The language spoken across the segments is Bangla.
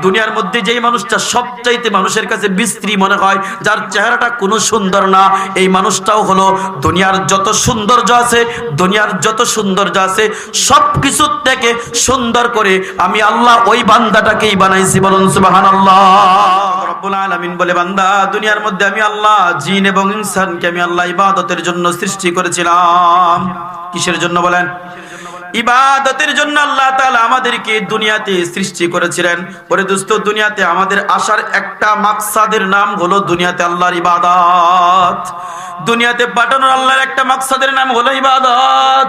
দুনিয়ার মধ্যে যেই মানুষটা সবচাইতে মানুষের কাছে বিশ্রী মনে হয়, যার চেহারাটা কোনো সুন্দর না, এই মানুষটাও হলো দুনিয়ার যত সৌন্দর্য আছে, দুনিয়ার যত সৌন্দর্য আছে সব কিছু থেকে সুন্দর করে আমি আল্লাহ ওই বান্দাটাকেই বানাইছি। বলুন সুবহানাল্লাহ। রব্বুল আলামিন বলে, বান্দা দুনিয়ার মধ্যে আমি আল্লাহ জিন এবং ইনসানকে আমি আল্লাহ ইবাদতের জন্য সৃষ্টি করেছিলাম। কিসের জন্য বলেন? ইবাদতের জন্য আল্লাহ তাআলা আমাদেরকে দুনিয়াতে সৃষ্টি করেছিলেন। ওরে দোস্ত, দুনিয়াতে আমাদের আসার একটা মাকসাদের নাম হলো দুনিয়াতে আল্লাহর ইবাদত। দুনিয়াতে পাঠানোর আল্লাহর একটা মাকসাদের নাম হলো ইবাদত।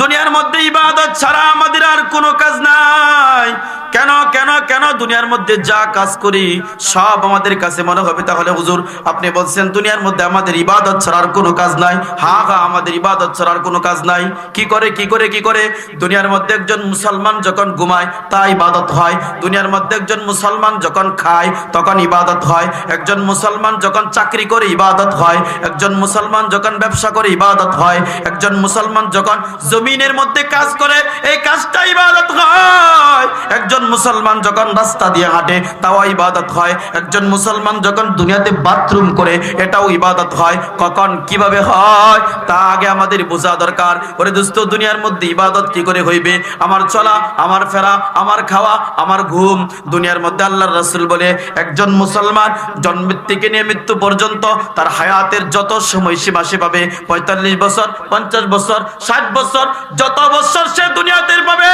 দুনিয়ার মধ্যে ইবাদত ছাড়া আমাদের আর কোনো কাজ নাই। কেন কেন কেন দুনিয়ার মধ্যে যা কাজ করি সব আমাদের কাছে মনে হবে তাহলে হুজুর আপনি বলছেন দুনিয়ার মধ্যে আমাদের ইবাদত ছাড়ার কোনো কাজ নাই। হ্যাঁ হ্যাঁ, আমাদের ইবাদত ছাড়ার কোনো কাজ নাই। কি করে কি করে কি করে? দুনিয়ার মধ্যে একজন মুসলমান যখন ঘুমায় তা ইবাদত হয়। দুনিয়ার মধ্যে একজন মুসলমান যখন খায় তখন ইবাদত হয়। একজন মুসলমান যখন চাকরি করে ইবাদত হয়। একজন মুসলমান যখন ব্যবসা করে ইবাদত হয়। একজন মুসলমান যখন জমিনের মধ্যে কাজ করে এই কাজটা ইবাদত হয়। একজন মুসলমান যখন রাস্তা দিয়ে হাঁটে তাও ইবাদত হয়। একজন মুসলমান যখন দুনিয়াতে বাথরুম করে এটাও ইবাদত হয়। কখন কিভাবে হয় তা আগে আমাদের বোঝা দরকার। ওরে দোস্ত, দুনিয়ার মধ্যে ইবাদত কি করে হইবে? আমার চলা, আমার ফেরা, আমার খাওয়া, আমার ঘুম। দুনিয়ার মধ্যে আল্লাহর রাসূল বলে একজন মুসলমান জন্ম থেকে নিয়ে মৃত্যু পর্যন্ত তার হায়াতের যত সময়সীমা সে পাবে ৪৫ বছর, ৫০ বছর, ৬০ বছর, যত বছর সে দুনিয়াতে পাবে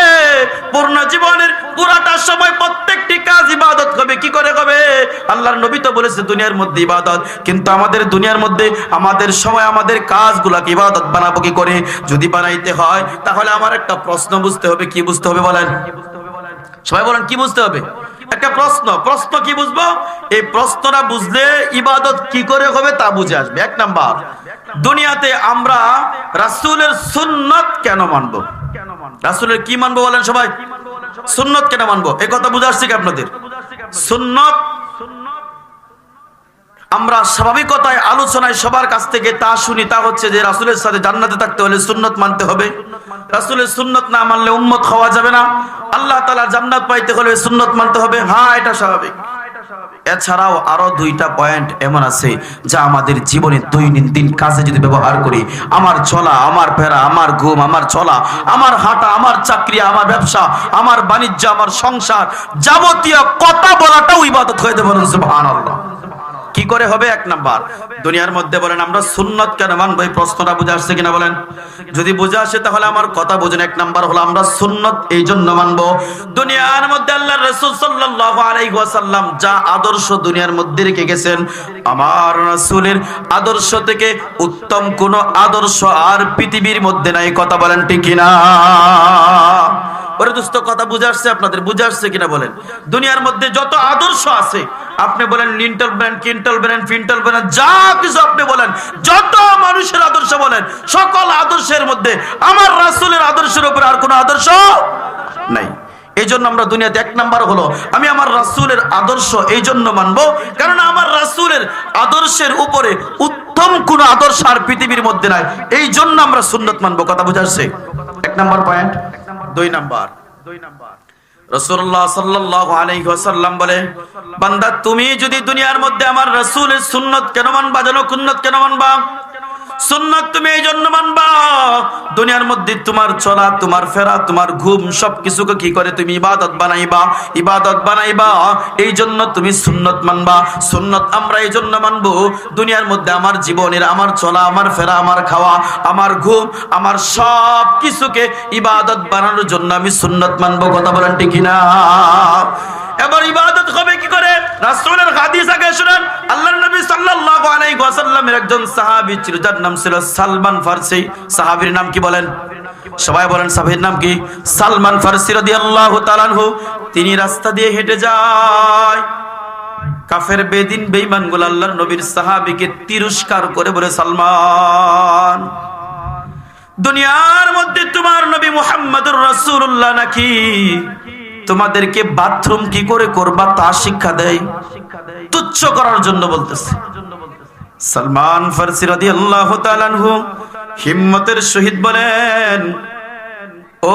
পূর্ণ জীবনের পুরাটা সময় প্রত্যেকটি কাজ ইবাদত হবে। কি করে হবে? আল্লাহর নবী তো বলেছে দুনিয়ার মধ্যে ইবাদত, কিন্তু আমাদের দুনিয়ার মধ্যে আমাদের সময় আমাদের কাজগুলোকে ইবাদত বানাবো কি করে? যদি বানাইতে হয় তাহলে আমার একটা প্রশ্ন বুঝতে হবে। কি বুঝতে হবে বলেন? সবাই বলেন কি বুঝতে হবে? একটা প্রশ্ন কি বুঝবো? এই প্রশ্নটা বুঝলে ইবাদত কি করে হবে তা বুঝে আসবে। এক নাম্বার, দুনিয়াতে আমরা রাসূলের সুন্নাত কেন মানবো? রাসূলের কি মানবো বলেন সবাই? সুন্নাত কেন মানবো? এই কথা বুঝে আসছে কি আপনাদের? সুন্নাত আমরা স্বাভাবিকতায় আলোচনায় সবার কাছ থেকে তা শুনি, তা হচ্ছে যে রাসূলের সাথে জান্নাতে থাকতে হলে সুন্নাত মানতে হবে। রাসূলের সুন্নাত না মানলে উম্মত হওয়া যাবে না। আল্লাহ তাআলা জান্নাত পাইতে হলে সুন্নাত মানতে হবে। হ্যাঁ, এটা স্বাভাবিক। এছাড়াও আরো দুইটা পয়েন্ট এমন আছে যা আমাদের জীবনে দৈনন্দিন কাজে যদি ব্যবহার করি, আমার চলা, আমার ফেরা, আমার ঘুম, আমার চলা, আমার হাঁটা, আমার চাকরি, আমার ব্যবসা, আমার বাণিজ্য, আমার সংসার, যাবতীয় কথা বলাটাও ইবাদত হয়ে যাবে। সুবহানাল্লাহ। কি করে হবে? এক নাম্বার, দুনিয়ার মধ্যে বলেন আমরা সুন্নাত কেন মানবো? এই প্রশ্নটা বুঝে আসছে কিনা বলেন? যদি বুঝে আসে তাহলে আমার কথা বুঝুন। এক নাম্বার হলো আমরা সুন্নাত এই জন্য মানবো, দুনিয়ার মধ্যে আল্লাহর রাসূল সাল্লাল্লাহু আলাইহি ওয়াসাল্লাম যা আদর্শ দুনিয়ার মধ্যে রেখে গেছেন, আমার রাসূলের আদর্শ থেকে উত্তম কোন আদর্শ আর পৃথিবীর মধ্যে নাই। কথা বলেন ঠিক কিনা? ওরে দোস্ত, কথা বুঝে আসছে আপনাদের? বুঝে আসছে কিনা বলেন? দুনিয়ার মধ্যে যত আদর্শ আছে, আপনি বলেন লিন্টল ব্র্যান্ড, কিন্টল ব্র্যান্ড, ফিন্টল ব্র্যান্ড, যা কিছু আপনি বলেন, যত মানুষের আদর্শ বলেন, সকল আদর্শের মধ্যে আমার রাসূলের আদর্শের উপর আর কোনো আদর্শ নাই। এই জন্য আমরা দুনিয়াতে এক নাম্বার হলো আমি আমার রাসূলের আদর্শ এই জন্য মানবো কারণ আমার রাসূলের আদর্শের উপরে উত্তম কোন আদর্শ আর পৃথিবীর মধ্যে নাই। এই জন্য আমরা সুন্নাত মানবো। কথা বুঝা আসছে? এক নাম্বার পয়েন্ট। দুই নাম্বার, রাসূলুল্লাহ সাল্লাল্লাহু আলাইহি ওয়াসাল্লাম বলে, বান্দা তুমি যদি দুনিয়ার মধ্যে আমার রাসূলের সুন্নাত কেন মানবা জানো? সুন্নাত কেন মানবা? সুন্নাত তুমি এই জন্য মানবা, দুনিয়ার মধ্যে তোমার চলা, তোমার ফেরা, তোমার ঘুম সবকিছুকে কি করে তুমি ইবাদত বানাইবা। এই জন্য তুমি সুন্নাত মানবা। সুন্নাত আমরা এই জন্য মানবো, দুনিয়ার মধ্যে আমার জীবনের, আমার চলা, আমার ফেরা, আমার খাওয়া, আমার ঘুম, আমার সব কিছুকে ইবাদত বানানোর জন্য আমি সুন্নাত মানবো। কথা বলেন ঠিক কিনা? এবার ইবাদত হবে কি করে? রাসূলের হাদিস আগে শুনেন। আল্লাহর নবী সাল্লাল্লাহু আলাইহি ওয়াসাল্লামের একজন সাহাবী ছিল যার নাম ছিল সালমান ফারসি। সাহাবীর নাম কি বলেন? সবাই বলেন সাহাবীর নাম কি? সালমান ফারসি রাদিয়াল্লাহু তাআলা আনহু। তিনি রাস্তা দিয়ে হেঁটে যায়, কাফের বেদিন বেঈমানগুলো আল্লাহর নবীর সাহাবীকে তিরস্কার করে বলে, সালমান, দুনিয়ার মধ্যে তোমার নবী মুহাম্মদুর রাসূলুল্লাহ নাকি তোমাদেরকে বাথরুম কি করে করবা তা শিক্ষা দেয়? তুচ্ছ করার জন্য বলতেছে। সালমান ফারসি রাদিয়াল্লাহু তাআলা আনহু হিম্মতের সহিত বলেন, ও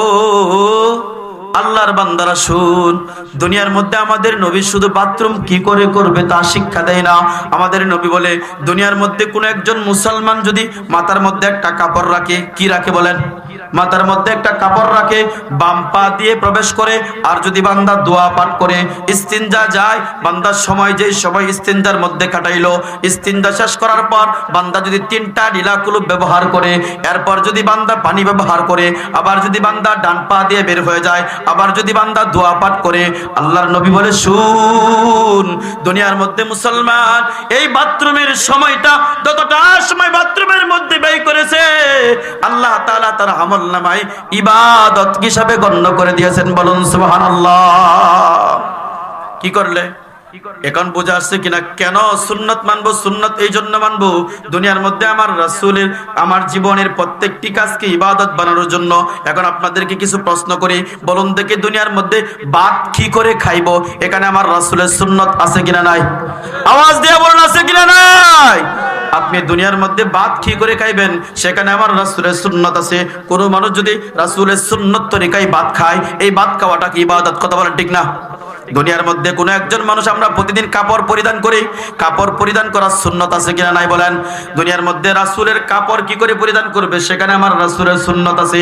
আল্লাহর বান্দারা শুন, দুনিয়ার মধ্যে আমাদের নবী শুধু বাথরুম কি করে করবে তা শিক্ষা দেয় না। আমাদের নবী বলে দুনিয়ার মধ্যে কোন একজন মুসলমান যদি মাথার মধ্যে একটা কাপড় রাখে, কি রাখে বলেন? মাথার মধ্যে একটা কাপড় রাখে, বাম পা দিয়ে প্রবেশ করে, আর যদি বান্দা দোয়া পাঠ করে ইস্তিনজা যায়, বান্দার সময় যেই সময় ইস্তিনজার মধ্যে কাটাইলো, ইস্তিনজা শেষ করার পর বান্দা যদি 3টা ঢিলা কুলুপ ব্যবহার করে, এরপর যদি বান্দা পানি ব্যবহার করে, আবার যদি বান্দা ডান পা দিয়ে বের হয়ে যায়, আবার যদি বান্দা দোয়া পাঠ করে, আল্লাহর নবী বলে শুন, দুনিয়ার মধ্যে মুসলমান এই বাথরুমের সময়টা যতটা সময় বাথরুমের মধ্যে ব্যয় করেছে, আল্লাহ তাআলা তার আমলনামায় ইবাদত হিসাবে গণ্য করে দিয়েছেন। বলুন সুবহানাল্লাহ। কি করলে? এখন বোঝা আসছে কিনা কেন সুন্নত মানবো? সুন্নত এই জন্য মানবো, দুনিয়ার মধ্যে আমার রাসূলের, আমার জীবনের প্রত্যেকটি কাজকে ইবাদত বানানোর জন্য। এখন আপনাদেরকে কিছু প্রশ্ন করি, বলুন দেখি দুনিয়ার মধ্যে ভাত কি করে খাইবো, এখানে আমার রাসূলের সুন্নত আছে কিনা নাই? আওয়াজ দিয়ে বলুন আছে কিনা নাই? আপনি দুনিয়ার মধ্যে ভাত কি করে খাইবেন, সেখানে আমার রাসূলের সুন্নত আছে। কোনো মানুষ যদি রাসূলের সুন্নত তরিকায় ভাত খায়, এই ভাত খাওয়াটা কি ইবাদত? কথা বলেন ঠিক না? দুনিয়ার মধ্যে কোনো একজন মানুষ, আমরা প্রতিদিন কাপড় পরিধান করি, কাপড় পরিধান করার সুন্নত আছে কিনা নাই বলেন? দুনিয়ার মধ্যে রাসূলের কাপড় কি করে পরিধান করবে, সেখানে আমার রাসূলের সুন্নত আছে।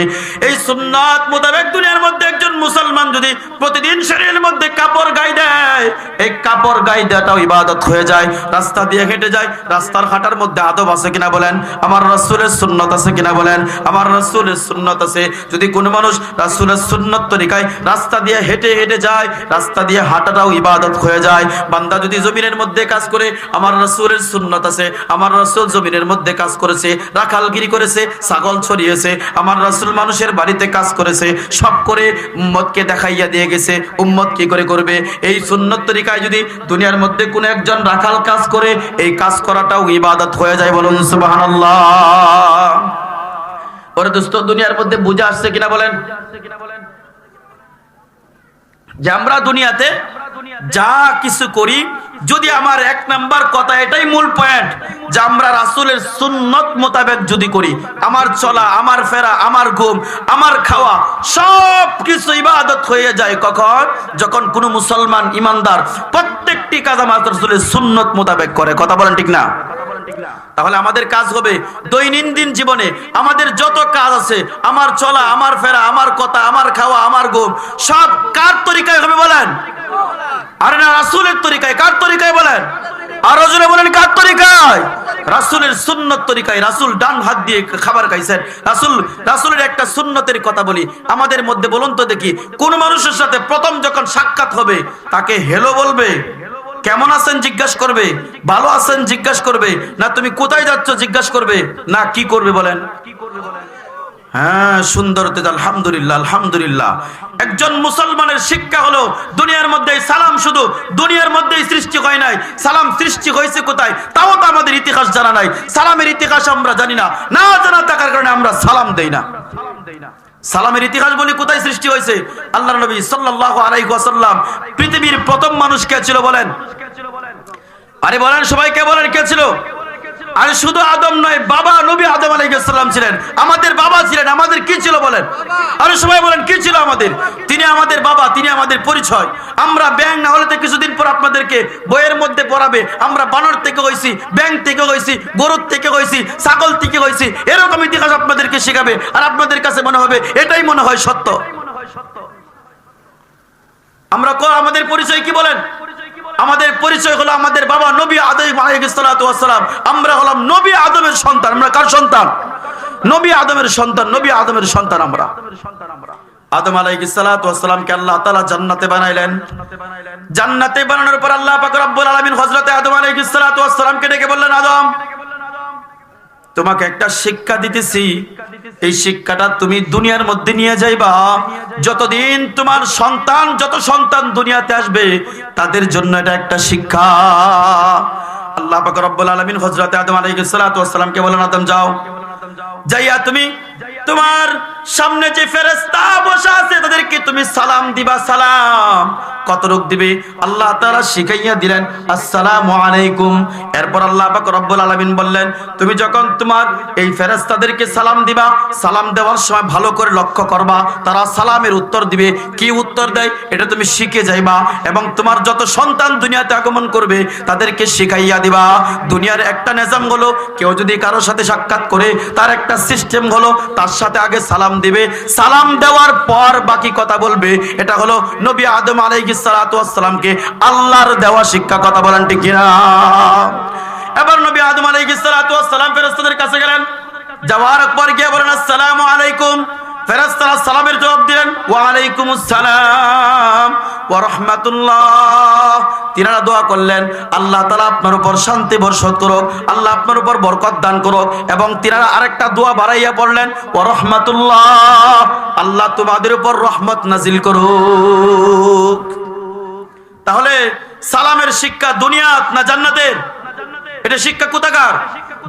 এই সুন্নত মোতাবেক দুনিয়ার মধ্যে একজন মুসলমান যদি প্রতিদিন শরীরের মধ্যে কাপড় গায়ে দেয়, এই কাপড় গায়ে দেওয়াটাও ইবাদত হয়ে যায়। রাস্তা দিয়ে হেঁটে যায়, রাস্তার হাঁটার মধ্যে আদব আছে কিনা বলেন? আমার রাসূলের সুন্নত আছে কিনা বলেন? আমার রাসূলের সুন্নত আছে। যদি কোনো মানুষ রাসূলের সুন্নত তরিকায় রাস্তা দিয়ে হেঁটে হেঁটে যায়, রাস্তা দিয়ে হাঁটাটাও ইবাদত হয়ে যায়। বান্দা যদি জমিনের মধ্যে কাজ করে, আমার রাসূলের সুন্নত আছে। আমার রাসূল জমিনের মধ্যে কাজ করেছে, রাখালগিরি করেছে, ছাগল ছড়িয়েছে, আমার রাসূল মানুষের বাড়িতে কাজ করেছে, সব করে উম্মতকে দেখাইয়া দিয়ে গেছে। উম্মত কি করে করবে? এই সুন্নত তরিকায় যদি দুনিয়ার মধ্যে কোনো একজন রাখাল কাজ করে, এই কাজ করাটাও ইবাদত হয়ে যায়। বলুন সুবহানাল্লাহ। ওরে দোস্ত, দুনিয়ার মধ্যে বুঝা আসছে কিনা বলেন? যে আমরা দুনিয়াতে যা কিছু করি, যদি আমার 1 নাম্বার কথা, এটাই মূল পয়েন্ট, যে আমরা রাসূলের সুন্নত মোতাবেক যদি করি, আমার চলা, আমার ফেরা, আমার ঘুম, আমার খাওয়া, সব কিছু ইবাদত হয়ে যায়। কখন? যখন কোনো মুসলমান ইমানদার প্রত্যেকটি কাজ আমার রাসূলের সুন্নত মোতাবেক করে। কথা বলেন ঠিক না? তাহলে আমাদের কাজ হবে দৈনন্দিন জীবনে আমাদের যত কাজ আছে, আমার চলা, আমার ফেরা, আমার কথা, আমার খাওয়া, আমার ঘুম, সব কার তরিকায় হবে বলেন? আরে না, রাসূলের তরিকায়। কার তরিকায় বলেন? আরো জোরে বলেন, কার তরিকায়? রাসূলের সুন্নত তরিকায়। রাসূল ডান হাত দিয়ে খাবার খাইছেন। রাসূলের একটা সুন্নতের কথা বলি, আমাদের মধ্যে বলুন তো দেখি, কোন মানুষের সাথে প্রথম যখন সাক্ষাৎ হবে, তাকে হেলো বলবে, কেমন আছেন জিজ্ঞাসা করবে, ভালো আছেন জিজ্ঞাসা করবে, না তুমি কোথায় যাচ্ছ জিজ্ঞাসা করবে, না কি করবে বলেন? হ্যাঁ, সুন্দরতে আলহামদুলিল্লাহ, আলহামদুলিল্লাহ। একজন মুসলমানের শিক্ষা হলো দুনিয়ার মধ্যে সালাম শুধু দুনিয়ার মধ্যেই সৃষ্টি হয় নাই, সালাম সৃষ্টি হয়েছে কোথায় তাও তো আমাদের ইতিহাস জানা নাই। সালামের ইতিহাস আমরা জানি না, না জানা থাকার কারণে আমরা সালাম দেই না। সালামের ইতিহাস বলি কোথায় সৃষ্টি হয়েছে? আল্লাহর নবী সাল্লাল্লাহু আলাইহি ওয়াসাল্লাম পৃথিবীর প্রথম মানুষ কে ছিল বলেন? আরে বলেন সবাই, কে বলেন কে ছিল? আরে শুধু আদম নয়, বাবা নবী আদম আলাইহিস সালাম ছিলেন, আমাদের বাবা ছিলেন। আমাদের কি ছিল বলেন? আরে সবাই বলেন কি ছিল আমাদের? তিনি আমাদের বাবা, তিনি আমাদের পরিচয়। আমরা ব্যাং না হলে তো কিছুদিন পর আপনাদেরকে বইয়ের মধ্যে পড়াবে, আমরা বানর থেকে হইছি, ব্যাং থেকে হইছি, গরুর থেকে হইছি, ছাগল থেকে হইছি, এরকম ইতিহাস আপনাদেরকে শেখাবে। আর আপনাদের কাছে মনে হবে এটাই মনে হয় সত্য। আমরা আমাদের পরিচয় কি বলেন? আমাদের পরিচয় হলো আমাদের বাবা নবী আদম আলাইহিস সালাতু ওয়াস সালাম। আমরা হলাম নবী আদমের সন্তান। আমরা কার সন্তান? নবী আদমের সন্তান। নবী আদমের সন্তান আমরা। আদম আলাইহিস সালাতু ওয়াস সালামকে আল্লাহ তাআলা জান্নাতে বানাইলেন। জান্নাতে বানানোর পর আল্লাহ পাক রব্বুল আলামিন হযরত আদম আলাইহিস সালাতু ওয়াস সালামকে ডেকে বললেন, আদম, তোমাকে একটা শিক্ষা দিতেছি, এই শিক্ষাটা তুমি দুনিয়ার মধ্যে নিয়ে যাইবা। যতদিন তোমার সন্তান, যত সন্তান দুনিয়াতে আসবে, তাদের জন্য এটা একটা শিক্ষা। আল্লাহ পাক রব্বুল আলামিন হযরত আদম আলাইহিস সালাতু ওয়াস সালামকে বলেন, আদম যাও, যাইয়া তুমি তোমার সামনে যে ফেরেশতা বসা আছে তাদেরকে তুমি সালাম দিবা। সালাম কত রূপ দিবে আল্লাহ তাআলা শিখাইয়া দিলেন, আসসালামু আলাইকুম। এরপর আল্লাহ পাক রব্বুল আলামিন বললেন, তুমি যখন তোমার এই ফেরেশতাদেরকে সালাম দিবা, সালাম দেওয়ার সময় ভালো করে লক্ষ্য করবা তারা সালামের উত্তর দিবে। কি উত্তর দেয় এটা তুমি শিখে যাইবা, এবং তোমার যত সন্তান দুনিয়াতে আগমন করবে তাদেরকে শিখাইয়া দিবা। দুনিয়ার একটা নিজাম হলো, কেউ যদি কারোর সাথে সাক্ষাৎ করে তার একটা সিস্টেম হলো, তার সাথে আগে সালাম দিবে, সালাম দেওয়ার পর বাকি কথা বলবে। এটা হলো নবী আদম আলাইহিস সালাতু ওয়াস সালামকে আল্লাহর দেওয়া শিক্ষা। কথা বলেন ঠিক কিনা? এবার নবী আদম আলাইহিস সালাতু ওয়াস সালাম ফেরেশতাদের কাছে গেলেন, যাওয়ার পর গিয়ে বলেন, আসসালামু আলাইকুম। ফেরেশতারা সালামের জবাব দিলেন, ওয়া আলাইকুমুস সালাম ওয়া রাহমাতুল্লাহ। তিনারা দোয়া করলেন, আল্লাহ তাআলা আপনার উপর শান্তি বর্ষণ করুক, আল্লাহ আপনার উপর বরকত দান করুক। এবং তিনারা আরেকটা দোয়া বাড়াইয়া পড়লেন, ওয়া রাহমাতুল্লাহ, আল্লাহ তোমাদের উপর রহমত নাজিল করুক। তাহলে সালামের শিক্ষা দুনিয়াত না জান্নাতের? এটা শিক্ষা কোথাকার?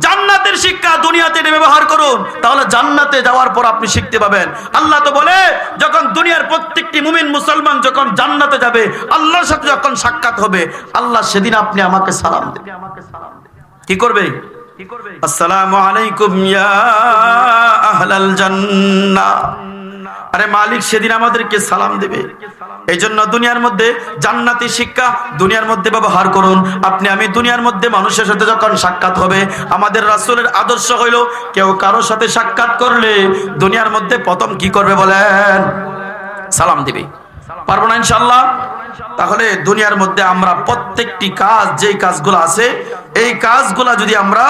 জান্নাতের শিক্ষা। দুনিয়াতে এটা ব্যবহার করুন, তাহলে জান্নাতে যাওয়ার পর আপনি শিখতে পাবেন। আল্লাহ তো বলে, যখন দুনিয়ার প্রত্যেকটি মুমিন মুসলমান যখন জান্নাতে যাবে, আল্লাহর সাথে যখন সাক্ষাৎ হবে, আল্লাহ সেদিন আপনি আমাকে সালাম দেবে। কি করবে? আসসালামু আলাইকুম ইয়া আহলাল জান্নাহ। আরে মালিক সেদিন আমাদেরকে সালাম দেবে। এই জন্য দুনিয়ার মধ্যে জান্নাতি শিক্ষা দুনিয়ার মধ্যে ব্যবহার করুন। আপনি আমি দুনিয়ার মধ্যে মানুষের সাথে যখন সাক্ষাৎ হবে, আমাদের রাসূলের আদর্শ হইল, কেউ কারোর সাথে সাক্ষাৎ করলে দুনিয়ার মধ্যে প্রথম কি করবে বলেন? সালাম দিবে। পারবো না ইনশাআল্লাহ? তাহলে দুনিয়ার মধ্যে আমরা প্রত্যেকটি কাজ, যেই কাজগুলো আছে, এই কাজগুলো যদি আমরা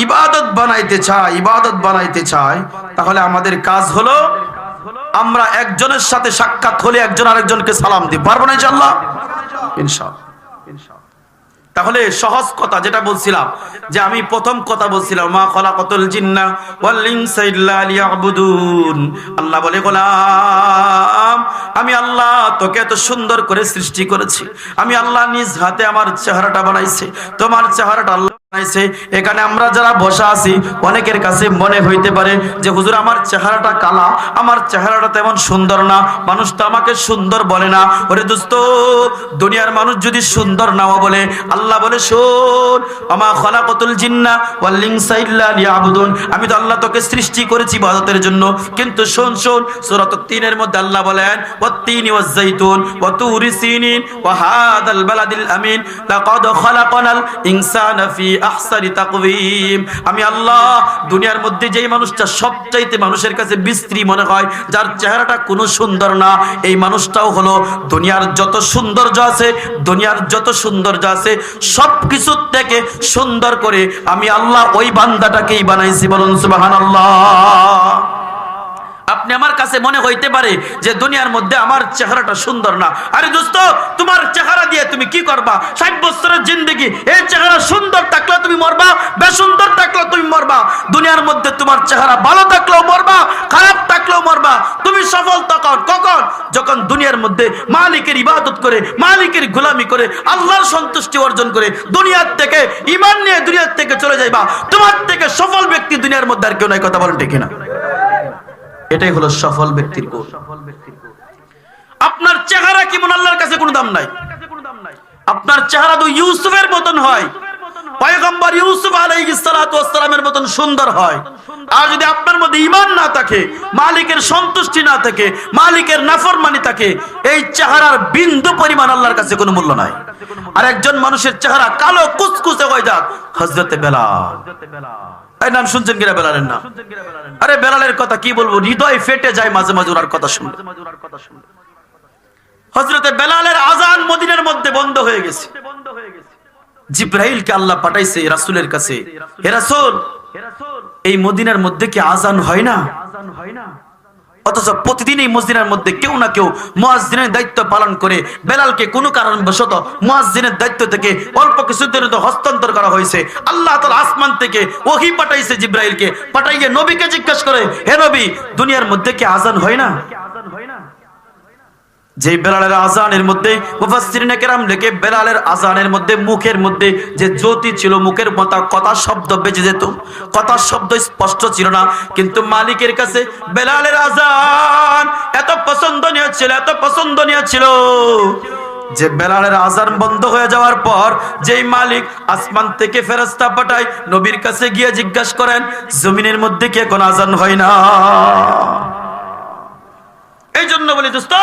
ইবাদত বানাইতে চাই, তাহলে আমাদের কাজ হলো আমরা একজনের সাথে সাক্ষাৎ হলে একজন আরেকজনকে সালাম দিই। পারবো না ইনশাআল্লাহ? ইনশাআল্লাহ। তাহলে সহজ কথা যেটা বলছিলাম, যে আমি প্রথম কথা বলছিলাম, মা খলাকাতুল জিন্না ওয়াল ইনসা ইল্লা লিয়াবুদুন। আল্লাহ বলে, গোলাম আমি আল্লাহ তোকে এত সুন্দর করে সৃষ্টি করেছি, আমি আল্লাহ নিজ হাতে আমার চেহারাটা বানাইছি, তোমার চেহারাটা আল্লাহ বানাইছে। এখানে আমরা যারা বসা আছি, অনেকের কাছে মনে হইতে পারে যে হুজুর আমার চেহারাটা কালা, আমার চেহারাটা তেমন সুন্দর না, মানুষ তো আমাকে সুন্দর বলে না। ওরে দোস্ত, দুনিয়ার মানুষ যদি সুন্দর নাও বলে, আল্লাহ বলে, শোন, আমা খলাকাতুল জিন্না ওয়াল ইনসা ইল্লা লিয়াবুদুন, আমি তো আল্লাহ তোকে সৃষ্টি করেছি ইবাদতের জন্য। কিন্তু শোন সূরা ৩ এর মধ্যে আল্লাহ বলেন, ওয়াত-তিনি ওয়াজ-যাইতুন ওয়া তুরি সিনিন ওয়া হাদাল বালাদিল আমিন লাকাদ খলাকনাল ইনসানা ফি আহসানি তাকওয়িম। আমি আল্লাহ দুনিয়ার মধ্যে যেই মানুষটা সবচাইতে মানুষের কাছে বিশ্রী মনে হয়, যার চেহারাটা কোনো সুন্দর না, এই মানুষটাও হলো দুনিয়ার যত সৌন্দর্য আছে সবকিছু থেকে সুন্দর করে আমি আল্লাহ ওই বান্দাটাকেই বানাইছি। বলুন সুবহানাল্লাহ। আপনি আমার কাছে মনে হইতে পারে যে দুনিয়ার মধ্যে আমার চেহারাটা সুন্দর না। আরে দোস্ত, তোমার চেহারা দিয়ে তুমি কি করবা? ৬০ বছরের জিন্দেগি, এই চেহারা সুন্দর থাকলে তুমি মরবা, বেসুন্দর থাকলে তুমি মরবা। দুনিয়ার মধ্যে তোমার চেহারা ভালো থাকলেও মরবা, খারাপ থাকলেও মরবা। তুমি সফল কখন? যখন দুনিয়ার মধ্যে মালিকের ইবাদত করে, মালিকের গোলামি করে, আল্লাহর সন্তুষ্টি অর্জন করে দুনিয়ার থেকে ঈমান নিয়ে দুনিয়ার থেকে চলে যাইবা। তোমার থেকে সফল ব্যক্তি দুনিয়ার মধ্যে আর কেউ নাই। কথা বলেন ঠিক কিনা? এটাই হলো সফল ব্যক্তির গুণ। আপনার চেহারা কেমন আল্লাহর কাছে কোনো দাম নাই। আপনার চেহারা তো ইউসুফের মতন হয়, পয়গম্বর ইউসুফ আলাইহিস সালাতু ওয়াস সালামের মতন সুন্দর হয়। আর যদি আপনার মধ্যে ঈমান না থাকে, মালিকের সন্তুষ্টি না থাকে, মালিকের নাফরমানি থাকে, এই চেহারার বিন্দু পরিমাণ আল্লাহর কাছে কোনো মূল্য নাই। আর একজন মানুষের চেহারা কালো কুচকুচে হয়ে যাক, হযরতে বেলাল, এই নাম শুনছেন কিনা বেলালের নাম? আরে বেলালের কথা কি বলবো, হৃদয় ফেটে যায় মাঝে মাঝে ওনার কথা শুনলে। হযরতে বেলালের আযান মদিনার মধ্যে বন্ধ হয়ে গেছে। জিবরাইলকে আল্লাহ পাঠাইছে রাসূলের কাছে, হে রাসূল, এই মদিনার মধ্যে কি আযান হয় না? অথচ প্রতিদিন এই মসজিদের মধ্যে কেউ না কেউ মুয়াজ্জিনের দায়িত্ব পালন করে। বেলালকে কোনো কারণবশত মুয়াজ্জিনের দায়িত্ব থেকে অল্প কিছুদিনের জন্য হস্তান্তর করা হয়েছে। আল্লাহ তাআলা আসমান থেকে ওহী পাঠাইছে, জিবরাইলকে পাঠাইয়ে নবীকে জিজ্ঞাসা করে, হে নবী, দুনিয়ার মধ্যে কি আযান হয় না? যে বেলালের আজানের মধ্যে মুফাসসিরিনে কেরাম লেখে বেলালের আজানের মধ্যে মুখের মধ্যে যে জ্যোতি ছিল, মুখের মতো কথা শব্দ বেজে যেত, কথা শব্দ স্পষ্ট ছিল না, কিন্তু মালিকের কাছে বেলালের আজান এত পছন্দনীয় ছিল, এত পছন্দনীয় ছিল যে বেলালের আজান বন্ধ হয়ে যাওয়ার পর যেই মালিক আসমান থেকে ফেরেশতা পাঠায় নবীর কাছে গিয়ে জিজ্ঞাসা করেন জমিনের মধ্যে কি এখন আজান হয় না? এই জন্য বলি দোস্ত,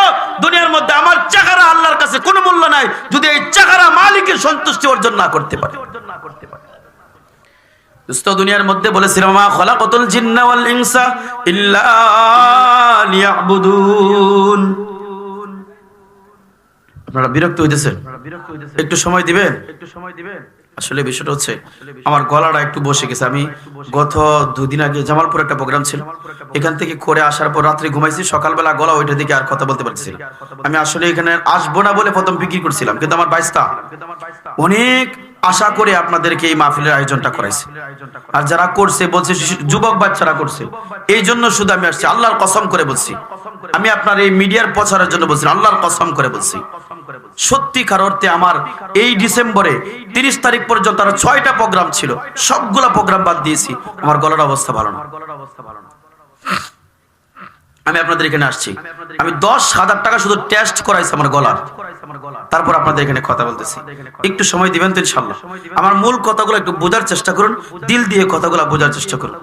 দুনিয়ার মধ্যে আমার চেহারা আল্লাহর কাছে কোনো মূল্য নাই যদি এই চেহারা মালিকের সন্তুষ্টি অর্জন না করতে পারে। দোস্ত, দুনিয়ার মধ্যে বলেছিলাম মা খলাকাতুল জিন্না ওয়াল ইনসা ইল্লা লিয়াবুদুন। আপনারা বিরক্ত হইতেছেন? একটু সময় দিবেন। আসলে বিষয়টা হচ্ছে আমার গলাটা একটু বসে গেছে। আমি গত 2 দিন আগে জামালপুর একটা প্রোগ্রাম ছিল, এখান থেকে করে আসার পর রাত্রে ঘুমাইছি, সকালবেলা গলা ওইটা দিকে আর কথা বলতে পারছি না। আমি আসলে এখানে আসবো না বলে প্রথম ফিকির করছিলাম, কিন্তু আমার বাইস্তা অনেক আশা করে আপনাদেরকে এই মাহফিলের আয়োজনটা করাইছে, আর যারা করছে বলছে যুবক বাচ্চারা করছে, এই জন্য শুধু আমি আসছি। আল্লাহর কসম করে বলছি, আমি আপনার এই মিডিয়ার প্রচারের জন্য বলছি, আল্লাহর কসম করে বলছি, সত্যিকার অর্থে আমার এই ডিসেম্বরে 30 তারিখ পর্যন্ত আর 6টা প্রোগ্রাম ছিল, সবগুলা প্রোগ্রাম বাদ দিয়েছি। আমার গলার অবস্থা ভালো না। আমি আপনাদের এখানে আসছি, আমি 10,000 টাকা শুধু টেস্ট করাইছি আমার গলার, তারপর আপনাদের এখানে কথা বলতেছি। একটু সময় দিবেন তো ইনশাআল্লাহ। আমার মূল কথাগুলো একটু বোঝার চেষ্টা করুন, দিল দিয়ে কথাগুলো বোঝার চেষ্টা করুন।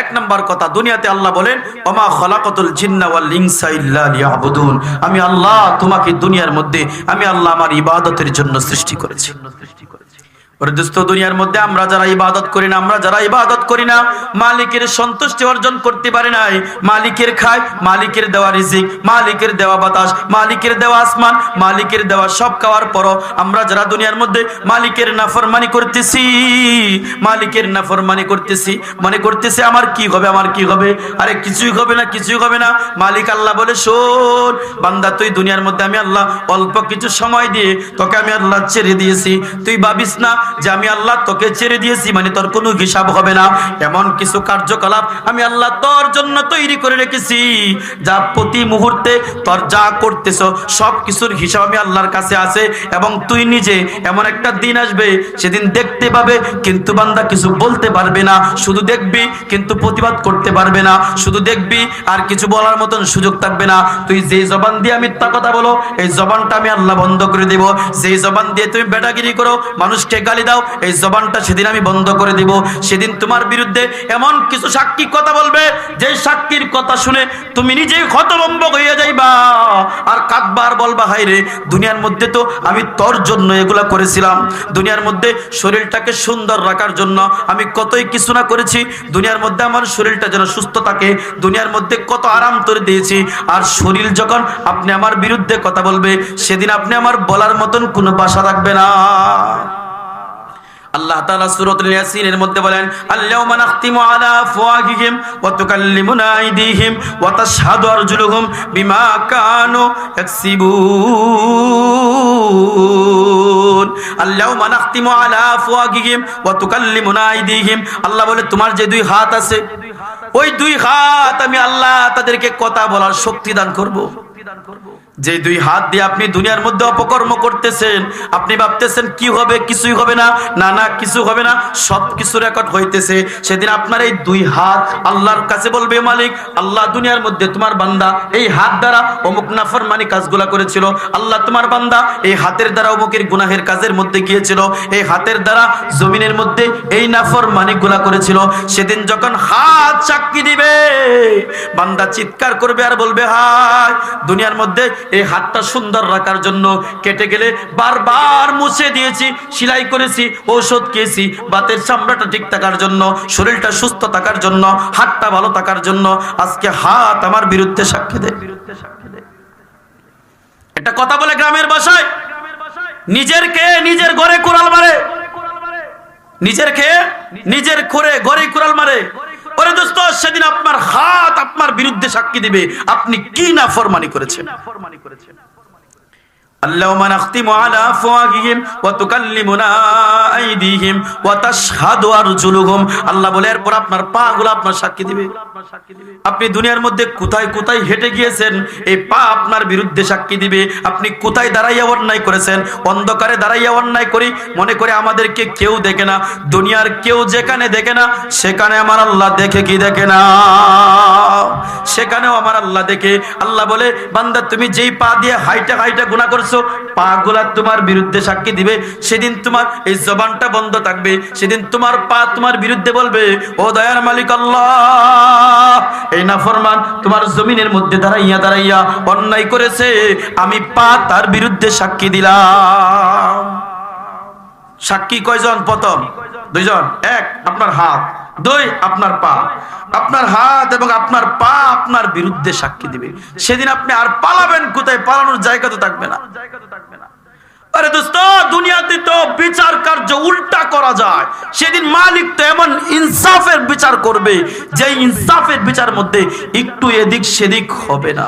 1 নাম্বার কথা, দুনিয়াতে আল্লাহ বলেন ওমা খলাকাতুল জিন্না ওয়াল ইনসা ইল্লা লিয়াবুদুন, আমি আল্লাহ তোমাকে দুনিয়ার মধ্যে আমি আল্লাহ আমার ইবাদতের জন্য সৃষ্টি করেছি। দোস্ত, দুনিয়ার মধ্যে আমরা যারা ইবাদত করি না, আমরা যারা ইবাদত করি না, মালিকের সন্তুষ্টি অর্জন করতে পারে নাই। মালিকের খায়, মালিকের দেওয়া রিজিক, মালিকের দেওয়া বাতাস, মালিকের দেওয়া আসমান, মালিকের দেওয়া সব খাওয়ার পরও আমরা যারা দুনিয়ার মধ্যে মালিকের নাফরমানি করতেছি, মালিকের নাফরমানি করতেছি, মনে করতেছি আমার কি হবে, আমার কি হবে, আরে কিছুই হবে না, কিছুই হবে না। মালিক আল্লাহ বলে শোন বান্দা, তুই দুনিয়ার মধ্যে আমি আল্লাহ অল্প কিছু সময় দিয়ে তোকে আমি আল্লাহ ছেড়ে দিয়েছি, তুই ভাবিস না যে আমি আল্লাহ তোকে ছেড়ে দিয়েছি মানে তোর কোনো হিসাব হবে না। এমন কিছু কার্যকলাপ আমি আল্লাহ তোর জন্য তৈরি করে রেখেছি, যা প্রতি মুহূর্তে তোর যা করতেছ সব কিছুর হিসাব আমি আল্লাহর কাছে আছে। এবং তুই নিজে এমন একটা দিন আসবে, সেদিন দেখতে পাবে কিন্তু বান্দা কিছু বলতে পারবে না, শুধু দেখবি কিন্তু প্রতিবাদ করতে পারবে না, শুধু দেখবি আর কিছু বলার মতন সুযোগ থাকবে না। তুই যে জবান দিয়ে মিথ্যা কথা বলো, এই জবানটা আমি আল্লাহ বন্ধ করে দেব। যেই জবান দিয়ে তুমি বেটাগিরি করো, মানুষকে গালি দাও, এই জবানটা সেদিন আমি বন্ধ করে দিব। সেদিন তোমার বিরুদ্ধে এমন কিছু সাক্ষী কথা বলবে, যে সাক্ষীর কথা শুনে তুমি নিজেই হতভম্ব হয়ে যাইবা আর কাঁদবার বলবা হায় রে, দুনিয়ার মধ্যে তো আমি তোর জন্য এগুলা করেছিলাম, দুনিয়ার মধ্যে শরীরটাকে সুন্দর রাখার জন্য আমি কতই কিছু না করেছি, দুনিয়ার মধ্যে আমার শরীরটা যেন সুস্থ থাকে, দুনিয়ার মধ্যে কত আরাম করে দিয়েছি। আর শরীর যখন আপনি আমার বিরুদ্ধে কথা বলবে, সেদিন আপনি আমার বলার মতন কোনো ভাষা রাখবে না। আল্লাহ তাআলা সূরাতুল ইয়াসিনের মধ্যে বলেন আল-ইয়াওমা নাখতিমু আলা আফওয়াহিহিম ওয়া তুকাল্লিমুনা আইদিহিম ওয়া তাশহাদু আরজুলুহুম বিমা কানু ইয়াকসিবুন। আল-ইয়াওমা নাখতিমু আলা আফওয়াহিহিম ওয়া তুকাল্লিমুনা আইদিহিম, আল্লাহ বলে তোমার যে 2 হাত আছে, ওই 2 হাত আমি আল্লাহ তাদেরকে কথা বলার শক্তি দান করব। যে 2 হাত দিয়ে আপনি দুনিয়ার মধ্যে অপকর্ম করতেছেন, আপনি ভাবতেছেন কি হবে, কিছুই হবে না, না না কিছু হবে না, সব কিছু রেকর্ড হইতেছে। সেদিন আপনার এই 2 হাত আল্লাহর কাছে বলবে মালিক আল্লাহ দুনিয়ার মধ্যে তোমার বান্দা এই হাত দ্বারা অমুক নাফরমানি কাজগুলা করেছিল, আল্লাহ তোমার বান্দা এই হাতের দ্বারা অমুকের গুনাহের কাজের মধ্যে গিয়েছিল, এই হাতের দ্বারা জমিনের মধ্যে এই নাফরমানিগুলা করেছিল। সেদিন যখন হাত সাক্ষী দিবে, বান্দা চিৎকার করবে আর বলবে হায়, দুনিয়ার মধ্যে এই হাতটা সুন্দর রাখার জন্য কেটে গেলে বারবার মুছে দিয়েছি, সেলাই করেছি, ঔষধ খেয়েছি, বাতের চামড়াটা ঠিক থাকার জন্য, শরীরটা সুস্থ থাকার জন্য, হাতটা ভালো থাকার জন্য, আজকে হাত আমার বিরুদ্ধে সাক্ষী দেয়। একটা কথা বলে গ্রামের ভাষায়, নিজের খেয়ে নিজের ঘরে কুড়াল মারে, নিজের খেয়ে নিজের ঘরে কুড়াল মারে। ওরে দোস্ত, সেদিন আপনার হাত আপনার বিরুদ্ধে সাক্ষী দিবে আপনি কি নাফরমানি করেছেন। আল্লাহুম্মা নাখতিমু আলা আফওয়াহিহিম ওয়া তুকাল্লিমুনা আইদিহিম ওয়া তাশহাদু আরজুলুহুম। আল্লাহ বলে এরপর আপনার পাগুলো আপনার সাক্ষী দিবে। আপনি দুনিয়ার মধ্যে কোথায় কোথায় হেঁটে গিয়েছেন, এই পা আপনার বিরুদ্ধে সাক্ষী দিবে। আপনি কোথায় দাঁড়াইয়া অন্যায় করেছেন, অন্ধকারে দাঁড়াইয়া অন্যায় করি মনে করে আমাদেরকে কেউ দেখে না, দুনিয়ার কেউ যেখানে দেখে না সেখানে আমার আল্লাহ দেখে কি দেখে না, সেখানেও আমার আল্লাহ দেখে। আল্লাহ বলে বান্দা তুমি যেই পা দিয়ে হাইটা হাইটা গুনাহ করছো, পা গুলা তোমার বিরুদ্ধে সাক্ষী দিবে। সেদিন তোমার এই জবানটা বন্ধ থাকবে, সেদিন তোমার পা তোমার বিরুদ্ধে বলবে ও দয়ার মালিক আল্লাহ, এই নাফরমান তোমার জমিনের মধ্যে দাঁড়াইয়া দাঁড়াইয়া অন্যায় করেছে, আমি পা তার বিরুদ্ধে সাক্ষী দিলাম। সাক্ষী কয়জন? প্রথম দুইজন, এক আপনার হাত, দুই আপনার পা। আপনার হাত এবং আপনার পা আপনার বিরুদ্ধে সাক্ষী দিবে। সেদিন আপনি আর পালাবেন কোথায়? পালানোর জায়গা তো থাকবে না। আরে দোস্ত, দুনিয়াতে তো বিচার কার্য উল্টা করা যায়। সেদিন মালিক তো এমন ইনসাফের বিচার করবে যে ইনসাফের বিচার মধ্যে একটু এদিক সেদিক হবে না।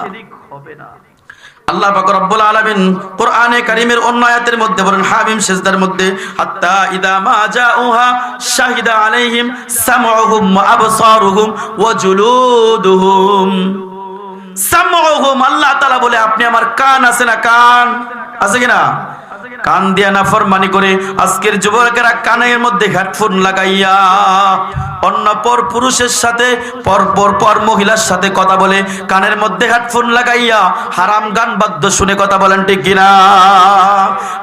আল্লাহ পাক রব্বুল আলামিন কোরআনে কারীমের অন্য আয়াতের মধ্যে বলেন, হামিম সিজদার মধ্যে, হাত্তা ইদা মা জাউহা শাহিদা আলাইহিম সামউহুম ওয়া আবসারুহুম ওয়া জুলুদুহুম। সামউহুম, আল্লাহ তাআলা বলে আপনি আমার কান আছে না? কান আছে কিনা? কান দিয়া নাফরমানি করে আজকের যুবকেরা কানের মধ্যে হেডফোন লাগাইয়া অন্য পর পুরুষের সাথে পর মহিলার সাথে কথা বলে, কানের মধ্যে হেডফোন লাগাইয়া হারাম গান বাদ্য শুনে কথা বলেন, ঠিক কিনা?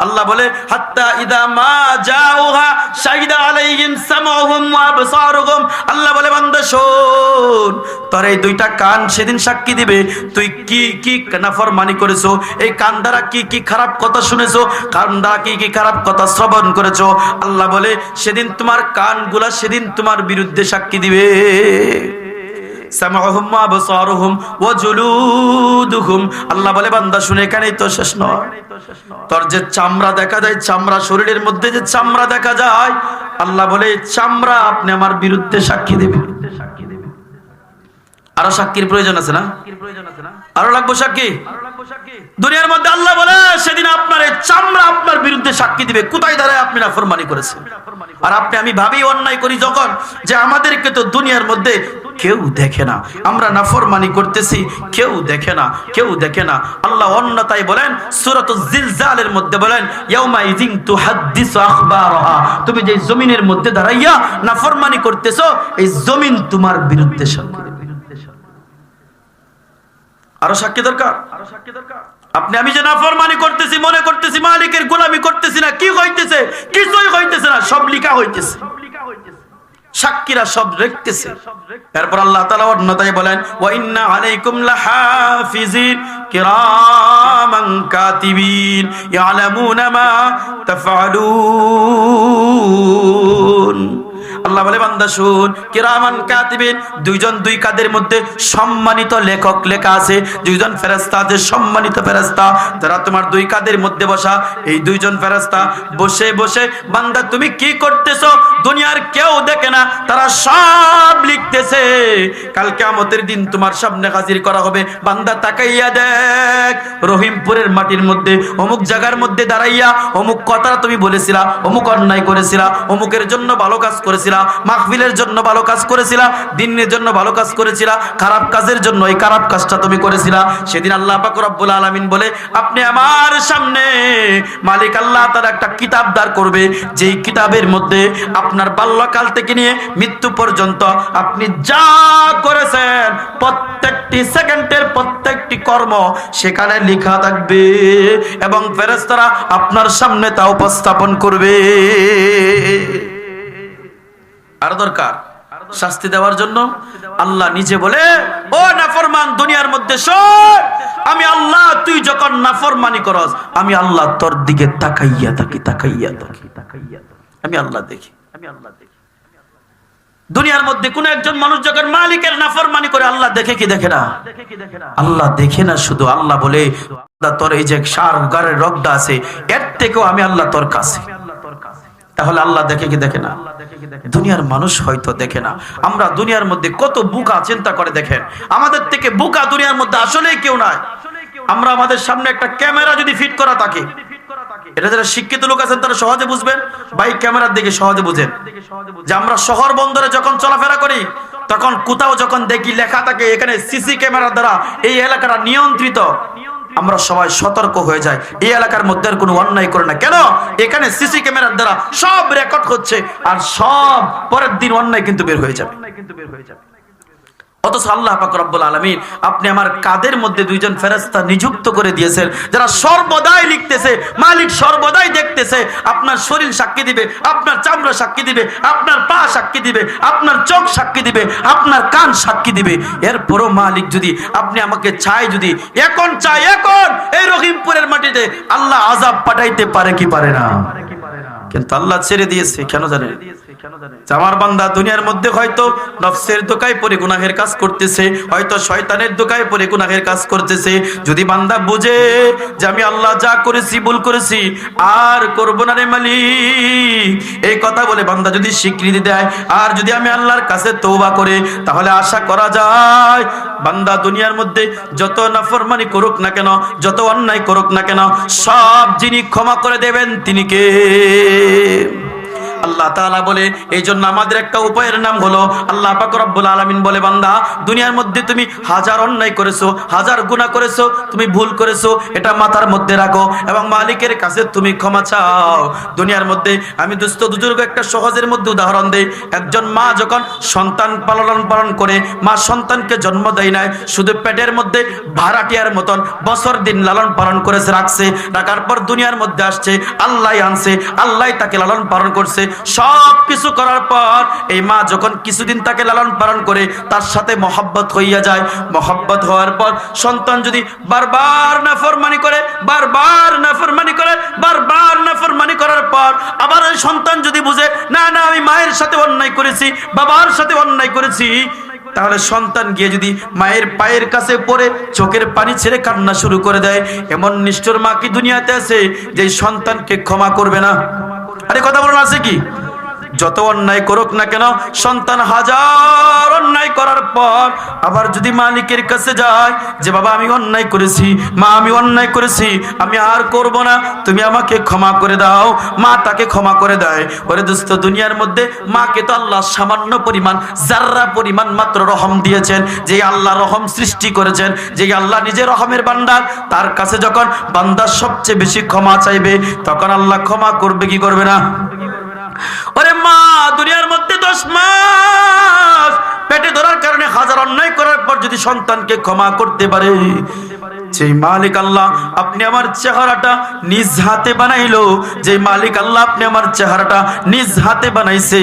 আল্লাহ বলে হাত্তা ইদা মা জাউহা শাহিদা আলাইহিম সামউহুম ওয়া আবসারুহুম। আল্লাহ বলে বান্দা শোন, তোর এই দুইটা কান সেদিন সাক্ষী দিবে তুই কি কি নাফরমানি করেছো, এই কান দ্বারা কি কি খারাপ কথা শুনেছো, কান দ্বারা কি কি খারাপ কথা শ্রবণ করেছো। আল্লাহ বলে সেদিন তোমার কানগুলা সেদিন তোমার বিরুদ্ধে সাক্ষী দিবে। সামউহুম ওয়া আবসারুহুম ওয়া জুলুদুহুম। আল্লাহ বলে বান্দা শুনে এখানেই তো শেষ নয়, তোর যে চামড়া দেখা যায়, চামড়া, শরীরের মধ্যে যে চামড়া দেখা যায়, আল্লাহ বলে চামড়া আপনি আমার বিরুদ্ধে সাক্ষী দেবে। আরো সাক্ষীর প্রয়োজন আছে না? আরো লাগবে সাক্ষী। দুনিয়ার মধ্যে আল্লাহ বলে সেদিন আপনার এই চামড়া আপনার বিরুদ্ধে সাক্ষী দিবে, কোথায় দাঁড়ায় আপনি নাফরমানি করেছেন। আর আপনি আমি ভাবি অন্যায় করি যখন, যে আমাদেরকে তো দুনিয়ার মধ্যে কেউ দেখে না, আমরা নাফরমানি করতেছি, কেউ দেখে না, কেউ দেখে না। আল্লাহ অন্যতায় বলেন সূরাতুজ জিলজালের মধ্যে বলেন, ইয়াউমা ইযিন তুহাদ্দিসু আখবারাহা। তুমি যে জমিনের মধ্যে দাঁড়াইয়া নাফরমানি করতেছো, এই জমিন তোমার বিরুদ্ধে সাক্ষী দেবে। আরো সাক্ষী দরকার। আপনি আমি যে নাফরমানি করতেছি, মনে করতেছি মালিকের গোলামি করতেছি না, কি হইতেছে? কিছুই হইতেছে না, সব লিখা হইতেছে, সাক্ষীরা সব লিখতেছে। এরপর আল্লাহ তাআলা অন্যতায় বলেন, ওয়া ইন্না আলাইকুম লাহাফিজিন কিরামান কাতিবিন ইয়ালামুনা মা তাফআলুন। আল্লাহ বলে বান্দা শুন, কিরামান কাতিবিন, দুইজন দুই কাদের মধ্যে সম্মানিত লেখক লেখা আছে, দুইজন ফেরেশতা আছে, সম্মানিত ফেরেশতা, যারা তোমার দুই কাদের মধ্যে বসা। এই দুইজন ফেরেশতা বসে বসে বান্দা তুমি কি করতেছো দুনিয়ার কেউ দেখে না, তারা সব লিখতেছে। কাল কিয়ামতের দিন তোমার সামনে হাজির করা হবে। বান্দা তাকাইয়া দেখ, রহিমপুরের মাটির মধ্যে অমুক জায়গার মধ্যে দাঁড়াইয়া অমুক কথা তুমি বলেছিলা, অমুক অন্যায় করেছিলা, অমুকের জন্য ভালো কাজ করেছিলা, মাহফিলের জন্য ভালো কাজ করেছিলা, দিনের জন্য ভালো কাজ করেছিলা, খারাপ কাজের জন্য এই খারাপ কাজটা তুমি করেছিলা। সেদিন আল্লাহ পাক রব্বুল আলামিন বলে আপনি আমার সামনে মালিক আল্লাহ তার একটা কিতাব দাঁড় করবে, যেই কিতাবের মধ্যে আপনার বাল্যকাল থেকে নিয়ে মৃত্যু পর্যন্ত আপনি যা করেছেন প্রত্যেকটি সেকেন্ডের প্রত্যেকটি কর্ম সেখানে লেখা থাকবে, এবং ফেরেশতারা আপনার সামনে তা উপস্থাপন করবে। আর দরকার শাস্তি দেওয়ার জন্য আল্লাহ নিজে বলে, ও নাফরমান দুনিয়ার মধ্যে শোন, আমি আল্লাহ তুই যখন নাফরমানি করস, আমি আল্লাহ তোর দিকে তাকাইয়া থাকি, তাকাইয়া থাকি, তাকাইয়া থাকি, আমি আল্লাহ দেখি, আমি আল্লাহ দেখি। দুনিয়ার মধ্যে কোন একজন মানুষ যখন মালিকের নাফরমানি করে, আল্লাহ দেখে কি দেখে না? আল্লাহ দেখে না। শুধু আল্লাহ বলে তোর এই যে সার গারের রগটা আছে, এর থেকেও আমি আল্লাহ তোর কাছে। তাহলে আল্লাহ দেখে কি দেখে না? দুনিয়ার মানুষ হয়তো দেখে না। আমরা দুনিয়ার মধ্যে কত বুকা চিন্তা করে দেখেন, আমাদের থেকে বুকা দুনিয়ার মধ্যে আসলেই কেউ নাই। আমরা আমাদের সামনে একটা ক্যামেরা যদি ফিট করা থাকে, এটা যারা শিক্ষিত লোক আছেন তারা সহজে বুঝবেন, ভাই ক্যামেরার দিকে সহজে বুঝেন যে আমরা শহর বন্দরে যখন চলাফেরা করি তখন কোথাও যখন দেখি লেখা থাকে এখানে সিসি ক্যামেরার দ্বারা এই এলাকাটা নিয়ন্ত্রিত, আমরা সবাই সতর্ক হয়ে যাই, এই এলাকার মধ্যে আর কোনো অন্যায় করে না। কেন? এখানে সিসি ক্যামেরার দ্বারা সব রেকর্ড হচ্ছে, আর সব পরের দিন অন্যায় কিন্তু বের হয়ে যাবে। অথচ আল্লাহ পাক রব্বুল আলামিন আপনি আমার কাদের মধ্যে দুইজন ফেরেশতা নিযুক্ত করে দিয়েছেন, যারা সর্বদাই লিখতেছে, মালিক সর্বদাই দেখতেছে। আপনার শরীর সাক্ষী দিবে, আপনার চামড়া সাক্ষী দিবে, আপনার পা সাক্ষী দিবে, আপনার চোখ সাক্ষী দিবে, আপনার কান সাক্ষী দিবে। এরপরও মালিক যদি আপনি আমাকে চাই, যদি এখন চাই, এখন এই রহিমপুরের মাটিতে আল্লাহ আযাব পাঠাইতে পারে কি পারে না? কিন্তু আল্লাহ ছেড়ে দিয়েছে কেন জানেন? আমার বান্দা দুনিয়ার মধ্যে হয়তো নফসের দোকায় পড়ে গুনাহের কাজ করতেছে, হয়তো শয়তানের দোকায় পড়ে গুনাহের কাজ করতেছে। যদি বান্দা বুঝে যে আমি আল্লাহ যা করেছি ভুল করেছি, আর করব না রে মালিক, এই কথা বলে বান্দা যদি স্বীকৃতি দেয়, আর যদি আমি আল্লাহর কাছে তওবা করে, তাহলে আশা করা যায় বান্দা দুনিয়ার মধ্যে যত নাফরমানি করুক না কেন, যত অন্যায় করুক না কেন, সব যিনি ক্ষমা করে দেবেন তিনি কে? আল্লাহ তাআলা বলে। এই জন্য আমাদের একটা উপায়ের নাম হলো, আল্লাহ পাক রব্বুল আলামিন বলে, বান্দা দুনিয়ার মধ্যে তুমি হাজার অন্যায় করেছো, হাজার গুনাহ করেছো, তুমি ভুল করেছো, এটা মাথার মধ্যে রাখো এবং মালিকের কাছে তুমি ক্ষমা চাও। দুনিয়ার মধ্যে আমি দুস্থ বুজুর্গ একটা সহজের মধ্যে উদাহরণ দেই। একজন মা যখন সন্তান পালন করে, মা সন্তানকে জন্ম দেয় নাই, শুধু পেটের মধ্যে ভাড়াটিয়ার মতন বছর দিন লালন পালন করেছে, রাখার পর দুনিয়ার মধ্যে আসছে, আল্লাহ আনছে, আল্লাহ তাকে লালন পালন করছে। সব কিছু করার পর এই মা যখন কিছুদিন তাকে লালন পালন করে, তার সাথে মহব্বত হইয়া যায়। মহব্বত হওয়ার পর সন্তান যদি বারবার নাফরমানি করে, বারবার নাফরমানি করে, বারবার নাফরমানি করার পর আবার ওই সন্তান যদি বুঝে না না আমি মায়ের সাথে অন্যায় করেছি, বাবার সাথে অন্যায় করেছি, তাহলে সন্তান গিয়ে যদি মায়ের পায়ের কাছে পড়ে চোখের পানি ছেড়ে কান্না শুরু করে দেয়, এমন নিষ্ঠুর মা কি দুনিয়াতে আছে যে সন্তানকে ক্ষমা করবে না? আরে কথা বলুন, আছে কি? যত অন্যায় করুক না কেন, সন্তান হাজার অন্যায় করার পর আবার যদি মালিকের কাছে যায় যে বাবা আমি অন্যায় করেছি, মা আমি অন্যায় করেছি, আমি আর করব না, তুমি আমাকে ক্ষমা করে দাও, মা তাকে ক্ষমা করে দেয়। ওরে দোস্ত, দুনিয়ার মধ্যে মাকে তো আল্লাহ সামান্য পরিমাণ, জাররা পরিমাণ মাত্র রহম দিয়েছেন। যে আল্লাহ রহম সৃষ্টি করেছেন, যে আল্লাহ নিজে রহমের ভান্ডার, তার কাছে যখন বান্দা সবচেয়ে বেশি ক্ষমা চাইবে, তখন আল্লাহ ক্ষমা করবে কি করবে না? ওরে মা দুনিয়ার মধ্যে 10 মাস পেটে ধরার কারণে হাজার অন্যায় করার পর যদি সন্তানকে ক্ষমা করতে পারে, যেই মালিক আল্লাহ আপনি আমার চেহারাটা নিজ হাতে বানাইলো, যে মালিক আল্লাহ আপনি আমার চেহারাটা নিজ হাতে বানাইছে,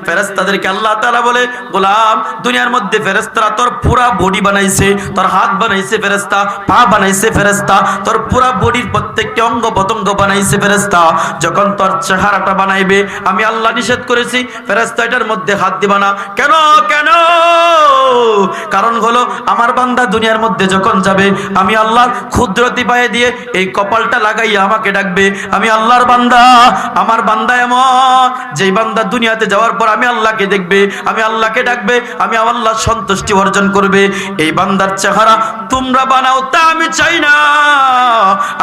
ফেরেশতাদেরকে আল্লাহ তাআলা বলে, গোলাম দুনিয়ার মধ্যে ফেরেশতারা তোর পুরা বডি বানাইছে, তোর হাত বানাইছে ফেরেশতা, পা বানাইছে ফেরেশতা, তোর পুরা বডির প্রত্যেকটা অঙ্গ প্রত্যঙ্গ বানাইছে ফেরেশতা। যখন তোর চেহারাটা বানাইবে, আমি আল্লাহ নিষেধ করেছি ফেরেশতা এটার মধ্যে হাত দিবা না। কেন? কেন? কারণ হলো আমার বান্দা দুনিয়ার মধ্যে যখন যাবে, আমি আল্লাহর ক্ষুদ্রতি পায়ে দিয়ে এই কপালটা লাগাইয়া আমাকে ডাকবে, আমি আল্লাহর বান্দা। আমার বান্দা এমন যেই বান্দা দুনিয়াতে যাওয়ার পর আমি আল্লাহকে দেখবে, আমি আল্লাহকে ডাকবে, আমি আল্লাহর সন্তুষ্টি অর্জন করবে। এই বান্দার চেহারা তোমরা বানাও তা আমি চাই না,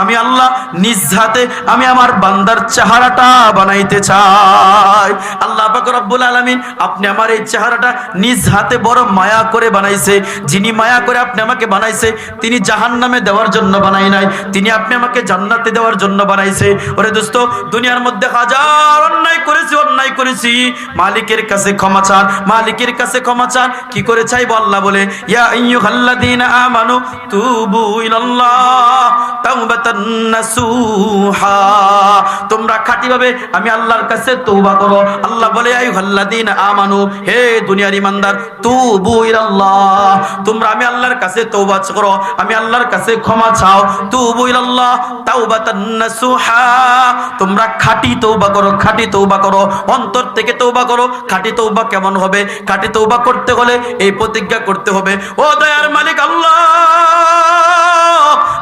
আমি আল্লাহ নিজ হাতে আমি আমার বান্দার চেহারাটা বানাইতে চাই। আল্লাহ পাক রব্বুল আলামিন আপনি আমার এই চেহারাটা নিজ হাতে বড় মায়া করে বানাইছে। যিনি মায়া করে আপনি আমাকে বানাইছে, তিনি জাহান্নামে দেওয়ার জন্য বানাই নাই, তিনি আপনি আমাকে জান্নাতে দেওয়ার জন্য বানাইছে। ওরে দোস্ত, দুনিয়ার মধ্যে হাজার অন্যায় করেছি, মালিকের কাছে ক্ষমা চান, মালিকের কাছে ক্ষমা চান। কি করে চাইবো? আল্লাহ বলে, ইয়া আইয়ুহাল্লাযীনা আমানু তুবু ইলাল্লাহ তাওবাতান নাসুহা, তোমরা খাঁটিভাবে আমি আল্লাহর কাছে তওবা করো। আল্লাহ বলে, ইয়া আইয়ুহাল্লাযীনা আমানু, হে দুনিয়ার ঈমানদার, তুবু ইলাল্লাহ, তোমরা আমি আল্লাহর কাছে তওবা করো, আমি আল্লাহর কাছে ক্ষমা চাও। তুবু ইলাল্লাহ তাওবাতান নাসুহা, তোমরা খাঁটি তওবা করো, খাঁটি তওবা করো, অন্তর থেকে তওবা করো। খাঁটি তওবা কেমন হবে? খাঁটি তওবা করতে হলে এই প্রতিজ্ঞা করতে হবে, ও দয়ার মালিক আল্লাহ,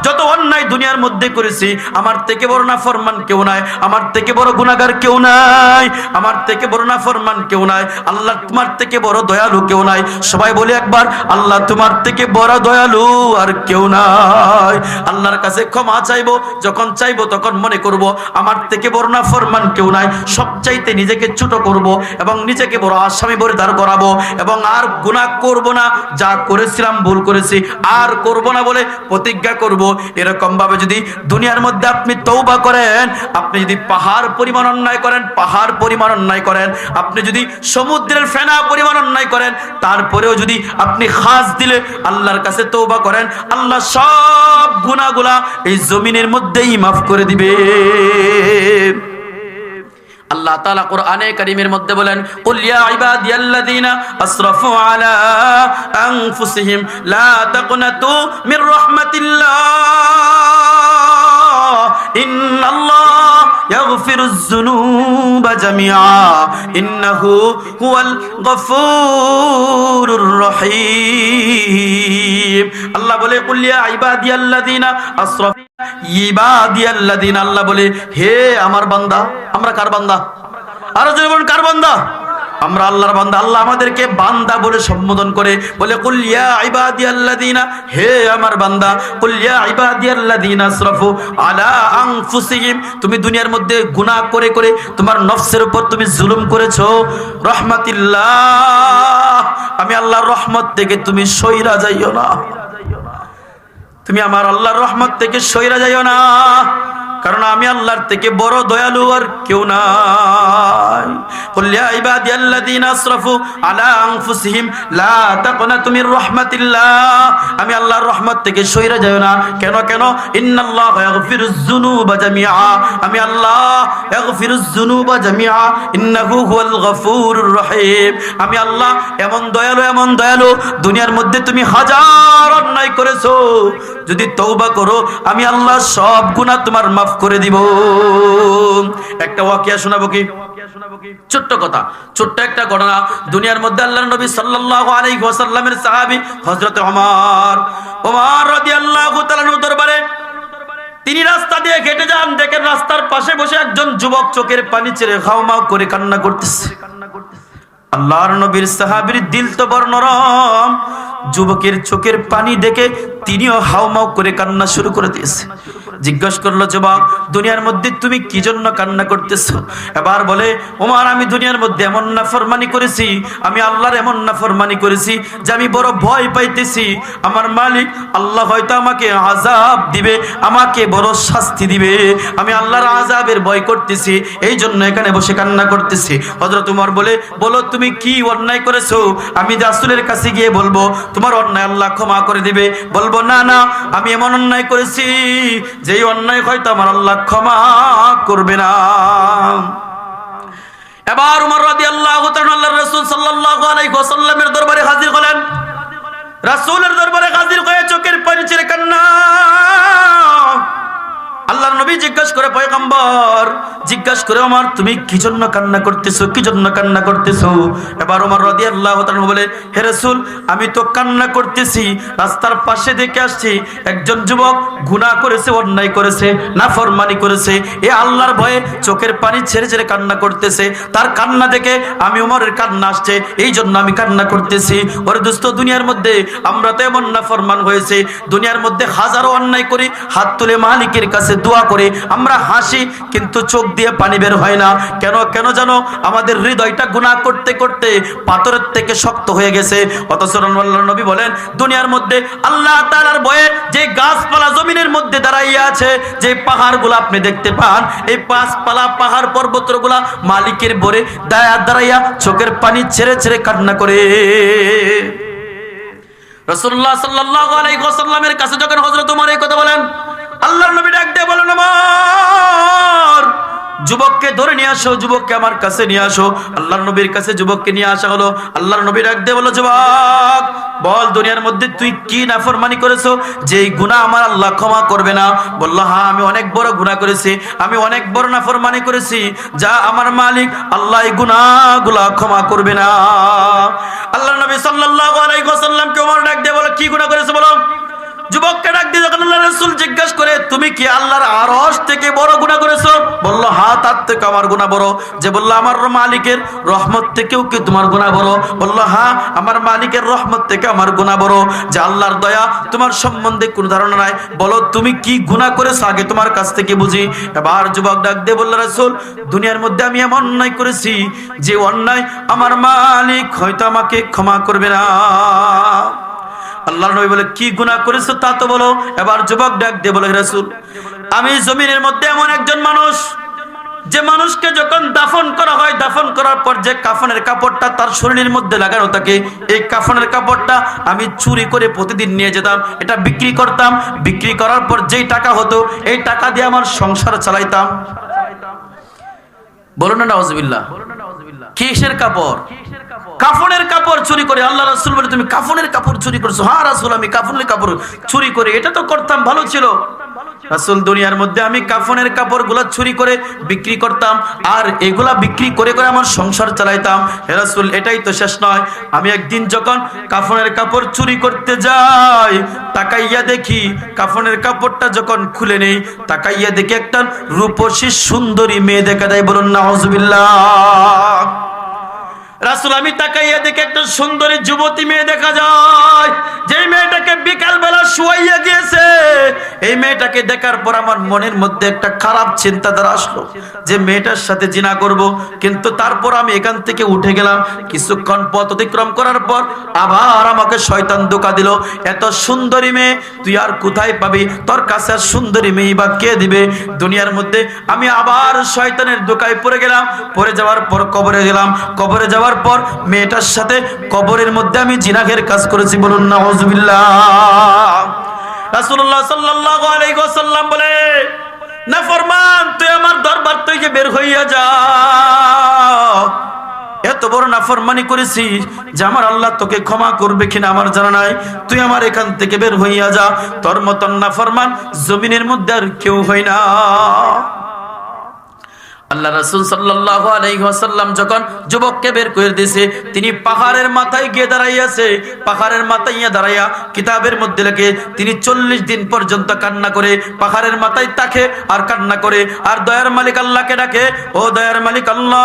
যত অন্যায় দুনিয়ার মধ্যে করেছি, আমার থেকে বড় নাফরমান কেউ নাই, আমার থেকে বড় গুনাহগার কেউ নাই, আমার থেকে বড় নাফরমান কেউ নাই। আল্লাহ তোমার থেকে বড় দয়ালু কেউ নাই। সবাই বলে একবার, আল্লাহ তোমার থেকে বড় দয়ালু আর কেউ নাই। আল্লাহর কাছে ক্ষমা চাইবো, যখন চাইবো তখন মনে করব আমার থেকে বড় নাফরমান কেউ নাই। সবচাইতে নিজেকে ছোট করব এবং নিজেকে বড় আসামি বলে দাঁড় করাবো এবং আর গুনাহ করব না। যা করেছিলাম ভুল করেছি আর করব না বলে প্রতিজ্ঞা করব। এরকম ভাবে যদি দুনিয়ার মধ্যে আপনি তওবা করেন, আপনি যদি পাহাড় পরিমাণ অন্যায় করেন, পাহাড় পরিমাণ অন্যায় করেন, আপনি যদি সমুদ্রের ফেনা পরিমাণ অন্যায় করেন, তারপরেও যদি আপনি খাস দিলে আল্লাহর কাছে তওবা করেন, আল্লাহ সব গুনাহগুলা এই জমিনের মধ্যেই মাফ করে দিবে। আল্লাহ তাআলা কোরআনে কারীমের মধ্যে বলেন, কুল ইয়া ইবাদিয়াল্লাযীনা আসরাফু আলা আনফুসিহিম লা তাকনাতু মির রাহমাতিল্লাহ ইন্নাল্লাহ ইয়াগফিরুয যুনুবা জামিআ ইন্নাহু হুয়াল গফুরুর রহিম। আল্লাহ বলে, কুল ইয়া ইবাদিয়াল্লাযীনা আসরাফু ইবাদিয়াল্লাযীনা, আল্লাহ বলে, হে আমার বান্দা। আমরা কার বান্দা? আর যদি বলেন কার বান্দা? আমরা আল্লাহর বান্দা। আল্লাহ আমাদেরকে বান্দা বলে সম্বোধন করে, বলে কুল ইয়া ইবাদিয়াল্লাযীনা, হে আমার বান্দা, কুল ইয়া ইবাদিয়াল্লাযীনা আসরাফু আলা আনফুসিহিম, তুমি দুনিয়ার মধ্যে গুনাহ করে করে তোমার নফসের উপর তুমি জুলুম করেছো, রহমাতিল্লাহ, আমি আল্লাহর রহমত থেকে তুমি সইরা যাইও না। তুমি আমার আল্লাহর রহমত থেকে সইরা যাইও না, কারণ আমি আল্লাহর থেকে বড় দয়ালু আর কেউ নাই। কুল ইয়া ইবাদিয়াল্লাযীনা আসরাফু আলা আনফুসিহিম লা তাকনাতু মির রাহমাতিল্লাহ, আমি আল্লাহর রহমত থেকে সইরা যাইও না। কেন কেন? ইন্নাল্লাহা ইয়াগফিরুয যুনুবা জামিআ, আমি আল্লাহ ইয়াগফিরুয যুনুবা জামিআ ইন্নাহু হুয়াল গফুরুর রহিম, আমি আল্লাহ এমন দয়ালু, এমন দয়ালু। দুনিয়ার মধ্যে তুমি হাজার অন্যায় করেছো, যদি তওবা করো আমি আল্লাহ সব গুনাহ তোমার মাফ করে দিব। একটা ওয়াকিয়া শোনাবো কি? ছোট্ট কথা, ছোট্ট একটা ঘটনা। দুনিয়ার মধ্যে আল্লাহর নবী সাল্লাল্লাহু আলাইহি ওয়াসাল্লামের সাহাবী হযরত ওমর রাদিয়াল্লাহু তাআলা দরবারে তিনি রাস্তা দিয়ে হেঁটে যান, দেখেন রাস্তার পাশে বসে একজন যুবক চোখের পানি ছেড়ে হাউমাউ করে কান্না করতেছে। আল্লাহর নবীর সাহাবীর দিল তো বড় নরম, যুবকের চোখের পানি দেখে তিনিও হাউমাউ করে কান্না শুরু করে দিয়েছে। জিজ্ঞাসা করলো, যুবক, দুনিয়ার মধ্যে তুমি কি জন্য কান্না করতেছো? এবার বলে, ওমর, আমি দুনিয়ার মধ্যে এমন নাফরমানি করেছি, আমি আল্লাহর এমন নাফরমানি করেছি যে আমি বড় ভয় পাইতেছি আমার মালিক আল্লাহ হয়তো আমাকে আযাব দিবে, আমাকে বড় শাস্তি দিবে। আমি আল্লাহর আযাবের ভয় করতেছি, এই জন্য এখানে বসে কান্না করতেছি। হযরত ওমর বলে, বলো তুমি কি অন্যায় করেছো? আমি রাসূলের কাছে গিয়ে বলবো তোমার অন্যায় আল্লাহ ক্ষমা করে দিবে? বলবো না না, আমি এমন অন্যায় করেছি যেই অন্যায় হয়তো আমার আল্লাহ ক্ষমা করবে না। এবার ওমর রাদিয়াল্লাহু তাআলা আল্লাহর রাসূল সাল্লাল্লাহু আলাইহি ওয়াসাল্লামের দরবারে হাজির হলেন। রাসূলের দরবারে হাজির হয়ে চোখের পানি ছেড়ে কান্না। আল্লাহর নবী জিজ্ঞাসা করে, পয়গম্বর জিজ্ঞাসা করে, ওমর তুমি কি জন্য কান্না করতেছো, কি জন্য কান্না করতেছো? এবার ওমর রাদিয়াল্লাহু তাআলা বলে, হে রাসূল, আমি তো কান্না করতেছি, রাস্তার পাশে দেখে আসছি একজন যুবক গুনাহ করেছে, অন্যায় করেছে, নাফরমানি করেছে, এ আল্লাহর ভয়ে চোখের পানি ছেড়ে ছেড়ে কান্না করতেছে। তার কান্না দেখে আমি ওমরের কান্না আসছে, এই জন্য আমি কান্না করতেছি। ওরে দোস্ত, দুনিয়ার মধ্যে আমরা তো এমন নাফরমান হয়েছে, দুনিয়ার মধ্যে হাজারো অন্যায় করি, হাত তুলে মালিকের কাছে দোয়া করে আমরা হাসি, কিন্তু চোখ দিয়ে পানি বের হয় না। কেন কেন জানো? আমাদের হৃদয়টা গুনাহ করতে করতে পাথরের থেকে শক্ত হয়ে গেছে। অথচ আল্লাহর নবী বলেন, দুনিয়ার মধ্যে আল্লাহ তাআলার ভয়ে যে গাছপালা জমিনের মধ্যে দাঁড়াইয়া আছে, যে পাহাড়গুলো আপনি দেখতে পান, এই গাছপালা পাহাড় পর্বতগুলা মালিকের ভয়ে দাঁড়াইয়া চোখের পানি ছেড়ে ছেড়ে কান্না করে। রাসূলুল্লাহ সাল্লাল্লাহু আলাইহি ওয়াসাল্লামের কাছে যখন হযরত ওমর এই কথা বলেন, আল্লাহর নবী ডাক দিয়ে বলেন, ওমর, যুবককে ধরে নিয়ে আসো, যুবককে আমার কাছে নিয়ে আসো। আল্লাহর নবীর কাছে যুবককে নিয়ে আসা হলো। আল্লাহর নবী ডাক দিয়ে বলল, যুবক, বল দুনিয়ার মধ্যে তুই কি নাফরমানি করেছো যে এই গুনাহ আমার আল্লাহ ক্ষমা করবে না? বলল, হ্যাঁ, আমি অনেক বড় গুনাহ করেছি, আমি অনেক বড় নাফরমানি করেছি, যা আমার মালিক আল্লাহ এই গুনাহগুলো ক্ষমা করবে না। আল্লাহর নবী সাল্লাল্লাহু আলাইহি ওয়াসাল্লামকে ওমর ডাক দিয়ে বলে, কি গুনাহ করেছো বলো? যুবককে ডাক দিয়ে যখন আল্লাহর রাসূল জিজ্ঞাসা করে তুমি কি আল্লাহর আরশ থেকে বড় গুনাহ করেছো? বলল হ্যাঁ, তার থেকে আমার গুনাহ বড়। যে বলল আমার মালিকের রহমত থেকেও কি তোমার গুনাহ বড়? বলল হ্যাঁ, আমার মালিকের রহমত থেকে আমার গুনাহ বড়। যে আল্লাহর দয়া তোমার সম্বন্ধে কোনো ধারণা নাই, বলো তুমি কি গুনাহ করেছো আগে তোমার কাছ থেকে বুঝি। এবার যুবক ডাক দিয়ে বলল রাসূল, দুনিয়ার মধ্যে আমি এমন অন্যায় করেছি যে অন্যায় আমার মালিক হয়তো আমাকে ক্ষমা করবে না। আল্লাহর নবী বলে কি গুনাহ করেছো তা তো বলো। এবার যুবক ডাক দিয়ে বলে রাসূল, আমি জমিনের মধ্যে এমন একজন মানুষ যে মানুষকে যখন দাফন করা হয়, দাফন করার পর যে কাফনের কাপড়টা তার শরীরের মধ্যে লাগানো থাকে, এই কাফনের কাপড়টা আমি চুরি করে প্রতিদিন নিয়ে যেতাম, এটা বিক্রি করতাম। বিক্রি করার পর যেই টাকা হতো এই টাকা দিয়ে আমার সংসার চালাইতাম। বলুন না নাউজুবিল্লাহ। কিসের কাপড়? কাফনের কাপড় চুরি করে। আল্লাহ রাসূল বলে তুমি কাফনের কাপড় চুরি করেছো? হ্যাঁ রাসূল, আমি কাফনের কাপড় চুরি করে, এটা তো করতাম, ভালো ছিল। রাসূল, দুনিয়ার মধ্যে আমি কাফনের কাপড়গুলো চুরি করে বিক্রি করতাম, আর এগুলা বিক্রি করে করে আমার সংসার চালাইতাম। হে রাসূল, এটাই তো শেষ নয়। আমি একদিন যখন কাফনের কাপড় চুরি করতে যাই, তাকাইয়া দেখি কাফনের কাপড়টা যখন খুলে নেই, তাকাইয়া দেখি একটা রূপসী সুন্দরী মেয়ে দেখা দেয়। বলুন নাউজুবিল্লাহ। রাসূল, আমি তাকাইয়া দেখি একটা সুন্দরী যুবতী মেয়ে দেখা যায়, যে মেয়েটাকে বিকাল বেলা শুয়াইয়া গিয়েছে। এই মেয়েটাকে দেখার পর আমার মনের মধ্যে একটা খারাপ চিন্তাধারা আসলো যে মেয়েটার সাথে জিনা করব। কিন্তু তারপর আমি এখান থেকে উঠে গেলাম। কিছুক্ষণ পথ অতিক্রম করার পর আবার আমাকে শয়তান ধোঁকা দিল, এত সুন্দরী মেয়ে তুই আর কোথায় পাবি, তোর কাছে আর সুন্দরী মেয়ে বা কে দিবে দুনিয়ার মধ্যে। আমি আবার শয়তানের ধোঁকায় পড়ে গেলাম। পড়ে যাওয়ার পর কবরে গেলাম। কবরে যাওয়ার পর মেয়েটার সাথে কবরের মধ্যে আমি জিনাহের কাজ করেছি। বলুন নাউজুবিল্লাহ। রাসূলুল্লাহ সাল্লাল্লাহু আলাইহি ওয়াসাল্লাম বলে, নাফরমান তুই আমার দরবার থেকে বের হইয়া যা। এত বড় নাফরমানি করেছিস যে আমার আল্লাহ তোকে ক্ষমা করবে কিনা আমার জানা নাই, তুই আমার এখান থেকে বের হইয়া যা। তোর মতন নাফরমান জমিনের মধ্যে আর কেউ হয় না। আল্লাহ রাসূল সাল্লাল্লাহু আলাইহি ওয়াসাল্লাম যখন যুবককে বের করে দিয়েছে, তিনি পাহাড়ের মাথায় গিয়ে দাঁড়াইয়াছে। পাহাড়ের মাথায় দাঁড়াইয়া কিতাবের মধ্যে লেখে তিনি 40 দিন পর্যন্ত কান্না করে পাহাড়ের মাথায় তাকে আর কান্না করে আর দয়ার মালিক আল্লাহকে ডাকে, ও দয়ার মালিক আল্লাহ,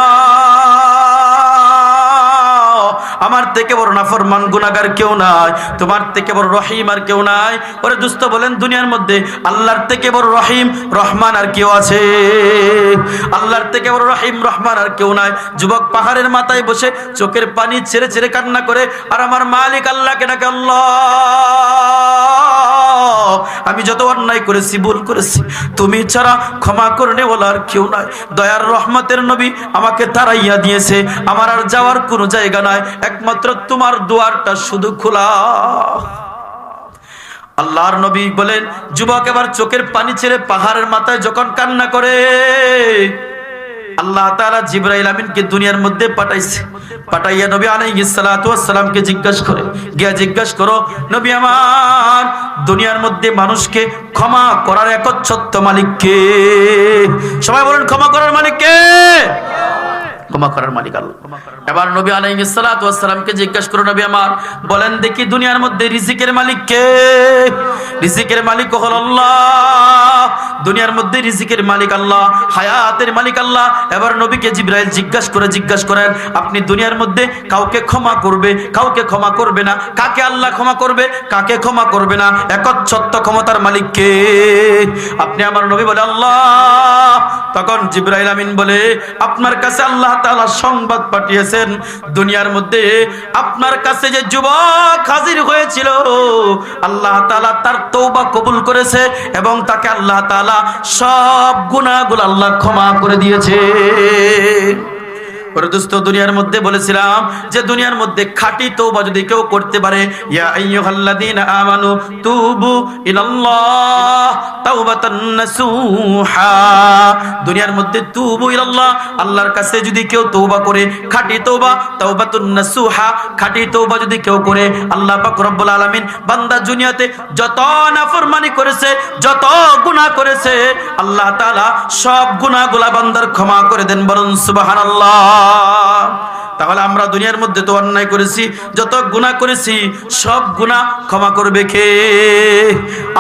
আমার থেকে বড় নাফরমান গুনাহগার কেউ নাই, তোমার থেকে বড় রহিম আর কেউ নাই। ওরে দোস্ত বলেন, দুনিয়ার মধ্যে আল্লাহর থেকে বড় রহিম রহমান আর কেউ আছে? আল্লাহর থেকে বড় রহিম রহমান আর কেউ নাই। যুবক পাহাড়ের মাথায় বসে চোখের পানি ছেড়ে ছেড়ে কান্না করে আর আমার মালিক আল্লাহকে ডাকে, আল্লাহ আমি যত অন্যায় করেছি, ভুল করেছি, তুমি ছাড়া ক্ষমা করনে ওলা আর কেউ নাই। দয়ার রহমতের নবী আমাকে তাড়াইয়া দিয়েছে, আমার আর যাওয়ার কোনো জায়গা নাই, একমাত্র তোমার দুয়ারটা শুধু খোলা। আল্লাহর নবী বলেন, যুবক এবার চোখের পানি ছেড়ে পাহাড়ের মাথায় যখন কান্না করে, আল্লাহ তাআলা জিবরাইল আমিনকে দুনিয়ার মধ্যে পাঠাইছে। পাঠাইয়া নবী আলাইহিস সালাতু ওয়াস সালামকে জিজ্ঞাসা করে, গিয়া জিজ্ঞাসা করো নবী আমার, দুনিয়ার মধ্যে মানুষকে ক্ষমা করার একচ্ছত্ব মালিক কে? সবাই বলেন, ক্ষমা করার মালিক কে? ক্ষমা করার মালিক আল্লাহ। এবার নবী আলাইহিস সালাতু ওয়াস সালামকে জিজ্ঞাসা করো, নবী আমার বলেন দেখি দুনিয়ার মধ্যে রিজিকের মালিক কে? রিজিকের মালিক হল আল্লাহ। দুনিয়ার মধ্যে রিজিকের মালিক আল্লাহ, হায়াতের মালিক আল্লাহ। এবার নবীকে জিবরাইল জিজ্ঞাসা করেন, আপনি দুনিয়ার মধ্যে কাউকে ক্ষমা করবে, কাউকে ক্ষমা করবে না, কাকে আল্লাহ ক্ষমা করবে, কাকে ক্ষমা করবে না, একচ্ছত্ব ক্ষমতার মালিক কে? আপনি আমার নবী বলে আল্লাহ। তখন জিবরাইল আমিন বলে, আপনার কাছে আল্লাহ তাআলা সংবাদ পাঠিয়েছেন, দুনিয়ার মধ্যে আপনার কাছে যে যুবক হাজির হয়েছিল, আল্লাহ তাআলা তার তওবা কবুল করেছে এবং তাকে আল্লাহ তাআলা সব গুনাহগুলো আল্লাহ ক্ষমা করে দিয়েছে। দোস্ত, দুনিয়ার মধ্যে বলেছিলাম যে দুনিয়ার মধ্যে খাঁটি তওবা যদি কেউ করতে পারে, ইয়া আইয়ুহাল্লাযীনা আমানু তুবু ইলাল্লাহ তাওবাতান নাসুহা। দুনিয়ার মধ্যে তুবু ইলাল্লাহ, আল্লাহর কাছে যদি কেউ তওবা করে, খাঁটি তওবা, তাওবাতুন নাসুহা, খাঁটি তওবা যদি কেউ করে, আল্লাহ পাক রব্বুল আলামিন বান্দা দুনিয়াতে যত নাফরমানি করেছে, যত গুনাহ করেছে, আল্লাহ তাআলা সব গুনাহগুলো বান্দার ক্ষমা করে দেন। বলুন সুবহানাল্লাহ। তাহলে আমরা দুনিয়ার মধ্যে তো অন্যায় করেছি, যত গুনাহ করেছি সব গুনাহ ক্ষমা করবে কে?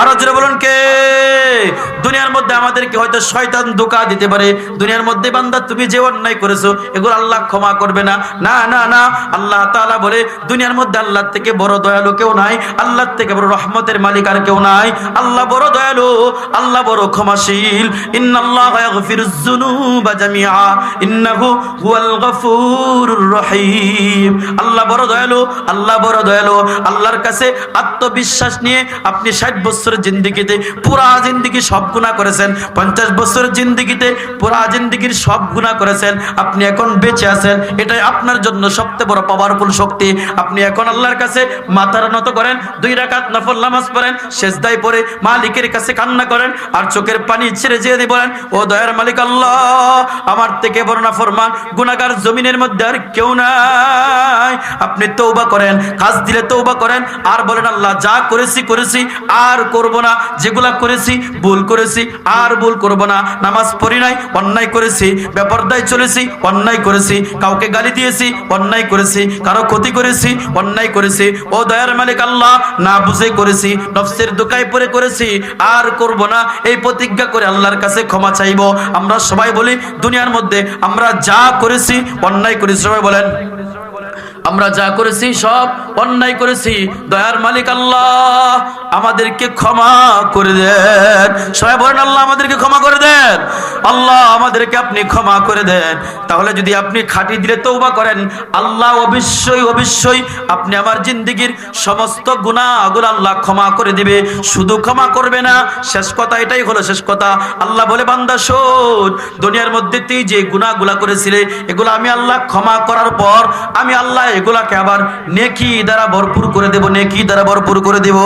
আরো জোরে বলুন কে? দুনিয়ার মধ্যে আমাদেরকে হয়তো শয়তান ধোঁকা দিতে পারে, দুনিয়ার মধ্যে বান্দা তুমি যে অন্যায় করেছো এগুলো আল্লাহ ক্ষমা করবে না। না না না, আল্লাহ তাআলা বলে দুনিয়ার মধ্যে আল্লাহ থেকে বড় দয়ালু কেউ নাই, আল্লাহ থেকে বড় রহমতের মালিক আর কেউ নাই। আল্লাহ বড় দয়ালু, আল্লাহ বড় ক্ষমাশীল। ইন্নাল্লাহা ইয়াগফিরুয যুনুবা জামিআ ইন্নাহু হুয়াল গফুরুর রহিম। আল্লাহ বড় দয়ালু, আল্লাহ বড় দয়ালু। আল্লাহর কাছে আত্মবিশ্বাস নিয়ে আপনি 60 বছরের জিন্দেগিতে পুরা জিন্দেগি সব গুনাহ করেছেন, 50 বছরের জিন্দেগিতে পুরা জিন্দেগির সব গুনাহ করেছেন, আপনি এখন বেঁচে আছেন, এটাই আপনার জন্য সবচেয়ে বড় পাওয়ারফুল শক্তি। আপনি এখন আল্লাহর কাছে মাথা নত করেন, 2 রাকাত নফল নামাজ পড়েন, সেজদায় পড়ে মালিকের কাছে কান্না করেন, আর চোখের পানি ছেড়ে যেয়ে দিয়ে বলেন, ও দয়ার মালিক আল্লাহ, আমার থেকে বড় নাফরমান গুনাহগার জমিনের মধ্যে আর কেউ নাই। আপনি তওবা করেন, কাজ দিলে তওবা করেন, আর বলেন আল্লাহ যা করেছি করেছি আর করব না, যেগুলা করেছি ভুল করেছি আর ভুল করব না। নামাজ পড়ি নাই, অন্যায় করেছি, বেপরদায় চলেছি, অন্যায় করেছি, কাউকে গালি দিয়েছি, অন্যায় করেছি, কারো ক্ষতি করেছি, অন্যায় করেছি। ও দয়ার মালিক আল্লাহ, না বুঝে করেছি, নফসের দোকায় পড়ে করেছি, আর করব না, এই প্রতিজ্ঞা করে আল্লাহর কাছে ক্ষমা চাইব। আমরা সবাই বলি দুনিয়ার মধ্যে আমরা যা করেছি অন্যায় করেছি, সবাই বলেন আমরা যা করেছি সব অন্যায় করেছি, দয়ার মালিক আল্লাহ আমাদেরকে ক্ষমা করে দেন। সবাই বলেন আল্লাহ আমাদেরকে ক্ষমা করে দেন, আল্লাহ আমাদেরকে আপনি ক্ষমা করে দেন। তাহলে যদি আপনি খাঁটি দিলে তওবা করেন, আল্লাহ অবশ্যই অবশ্যই আপনি আমার জিন্দেগির সমস্ত গুনাহগুলো আল্লাহ ক্ষমা করে দিবে। শুধু ক্ষমা করবে না, শেষ কথা এটাই হলো শেষ কথা। আল্লাহ বলে বান্দা শোন, দুনিয়ার মধ্যে তুই যে গুনাহগুলো করেছিলে এগুলো আমি আল্লাহ ক্ষমা করার পর আমি আল্লাহ এগুলাকে আবার নেকি দ্বারা ভরপুর করে দেব, নেকি দ্বারা ভরপুর করে দেব।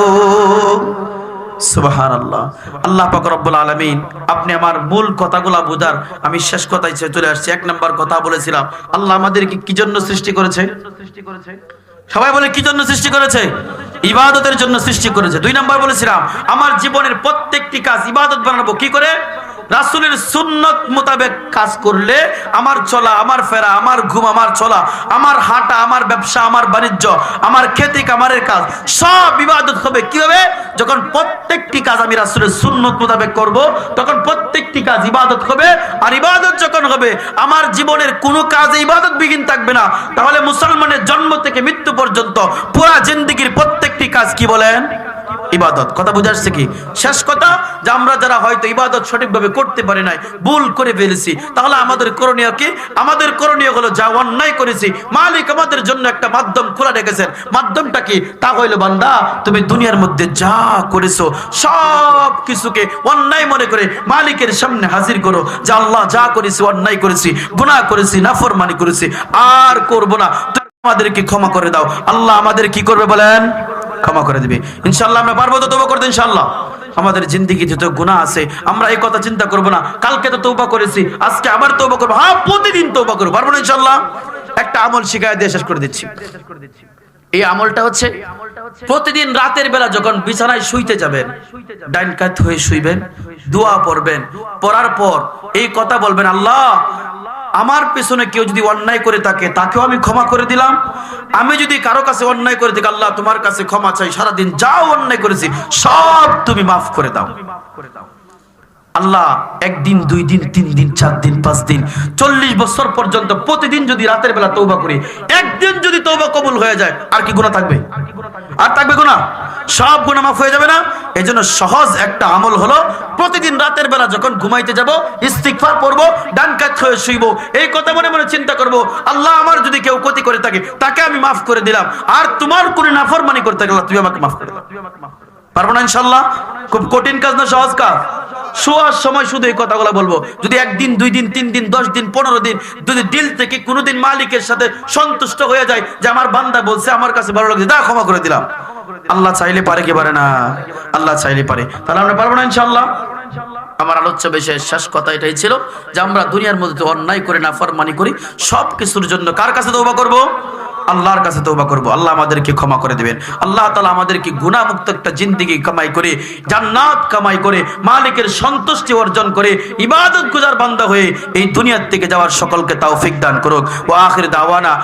সুবহানাল্লাহ। আল্লাহ পাক রব্বুল আলামিন, আপনি আমার মূল কথাগুলো বুঝার আমি শেষ কথায় চলে আসছি। 1 নম্বর কথা বলেছিলাম, আল্লাহ আমাদেরকে কি জন্য সৃষ্টি করেছে? সবাই বলে কি জন্য সৃষ্টি করেছে? ইবাদতের জন্য সৃষ্টি করেছে। 2 নম্বর বলেছিলাম আমার জীবনের প্রত্যেকটি কাজ ইবাদত বানাবো কি করে? রাসূলের সুন্নত মোতাবেক কাজ করলে আমার চলা, আমার ফেরা, আমার ঘুম, আমার চলা, আমার হাঁটা, আমার ব্যবসা, আমার বাণিজ্য, আমার খেতি কামারের কাজ সব ইবাদত হবে। কি হবে? যখন প্রত্যেকটি কাজ আমি রাসূলের সুন্নত মোতাবেক করব, তখন প্রত্যেকটি কাজ ইবাদত হবে। আর ইবাদত যখন হবে, আমার জীবনের কোনো কাজে ইবাদত বিহীন থাকবে না। তাহলে মুসলমানের জন্ম থেকে মৃত্যু পর্যন্ত পুরা জিন্দেগির প্রত্যেকটি কাজ কি বলেন? ইবাদত। কথা বুঝে আসছে কি? শেষ কথা যে আমরা যারা হয়তো ইবাদত সঠিকভাবে করতে পারি নাই, ভুল করে ফেলেছি, তাহলে আমাদের করণীয় কি? আমাদের করণীয় হলো যা অন্যায় করেছি মালিক আমাদের জন্য একটা মাধ্যম খোলা রেখেছেন। মাধ্যমটা কি? তা হইলো বান্দা তুমি দুনিয়ার মধ্যে যা করেছো সব কিছুকে অন্যায় মনে করে মালিকের সামনে হাজির করো, যে আল্লাহ যা করেছি অন্যায় করেছি, গুনাহ করেছি, নাফরমানি করেছি, আর করব না, আমাদেরকে ক্ষমা করে দাও। আল্লাহ আমাদের কি করবে বলেন? ক্ষমা করে দিবে ইনশাআল্লাহ। আমরা পারবো তো তওবা করতে ইনশাআল্লাহ? আমাদের জিন্দেগিতে তো গুনাহ আছে, আমরা এই কথা চিন্তা করব না কালকে তো তওবা করেছি, আজকে আবার তওবা করব। হ্যাঁ, প্রতিদিন তওবা করব, পারবো না ইনশাআল্লাহ? একটা আমল শিখায় দিয়ে শেষ করে দিচ্ছি। এই আমলটা হচ্ছে প্রতিদিন রাতের বেলা যখন বিছানায় শুইতে যাবেন, ডাইন কাত হয়ে শুইবেন, দোয়া পড়বেন, পড়ার পর এই কথা বলবেন, আল্লাহ আমার পেছনে কেউ যদি অন্যায় করে থাকে তাকেও আমি ক্ষমা করে দিলাম। আমি যদি কারো কাছে অন্যায় করে থাকি, আল্লাহ তোমার কাছে ক্ষমা চাই, সারাদিন যাও অন্যায় করেছি সব তুমি মাফ করে দাও। আল্লাহ 1 দিন 2 দিন 3 দিন 4 দিন 5 দিন 40 বছর পর্যন্ত প্রতিদিন যদি রাতের বেলা তওবা করি, একদিন যদি তওবা কবুল হয়ে যায়, আর কি গুনাহ থাকবে? আর থাকবে গুনাহ? সব গুনাহ মাফ হয়ে যাবে না? এজন্য সহজ একটা আমল হলো প্রতিদিন রাতের বেলা যখন ঘুমাইতে যাব ইস্তিগফার পড়ব, ডান কাত হয়ে শুইব, এই কথা মনে মনে চিন্তা করব, আল্লাহ আমার যদি কেউ ক্ষতি করে থাকে তাকে আমি মাফ করে দিলাম, আর তোমার কোন নাফরমানি করতে গেলে তুমি আমাকে মাফ করে দাও। পারবো না ইনশাআল্লাহ? খুব কঠিন কাজ না সহজ কাজ? শোয়ার সময় শুধু এই কথাগুলো বলবো। যদি 1 দিন 2 দিন 3 দিন 10 দিন 15 দিন যদি দিল থেকে কোনোদিন মালিকের সাথে সন্তুষ্ট হয়ে যায় যে আমার বান্দা বলছে আমার কাছে ভালো লাগছে, দা ক্ষমা করে দিলাম, আল্লাহ চাইলে পারে কি পারে না? আল্লাহ চাইলে পারে। তাহলে আমরা পারবো না ইনশাআল্লাহ? আমার আলোচ্য বিষয়ের শেষ কথা এটাই ছিল যে আমরা দুনিয়ার মধ্যে অন্যায় করে নাফরমানি করি, সব কিছুর জন্য কার কাছে তওবা করব? আল্লাহর কাছে তওবা করব। আল্লাহ আমাদেরকে ক্ষমা করে দিবেন। আল্লাহ তাআলা আমাদেরকে গুনাহমুক্ত একটা জিন্দেগি কামাই করে, জান্নাত কামাই করে, মালিকের সন্তুষ্টি অর্জন করে, ইবাদত গুজার বান্দা হয়ে এই দুনিয়া থেকে যাওয়ার সকলকে তৌফিক দান করুক। ওয়া আখির দাওয়ানা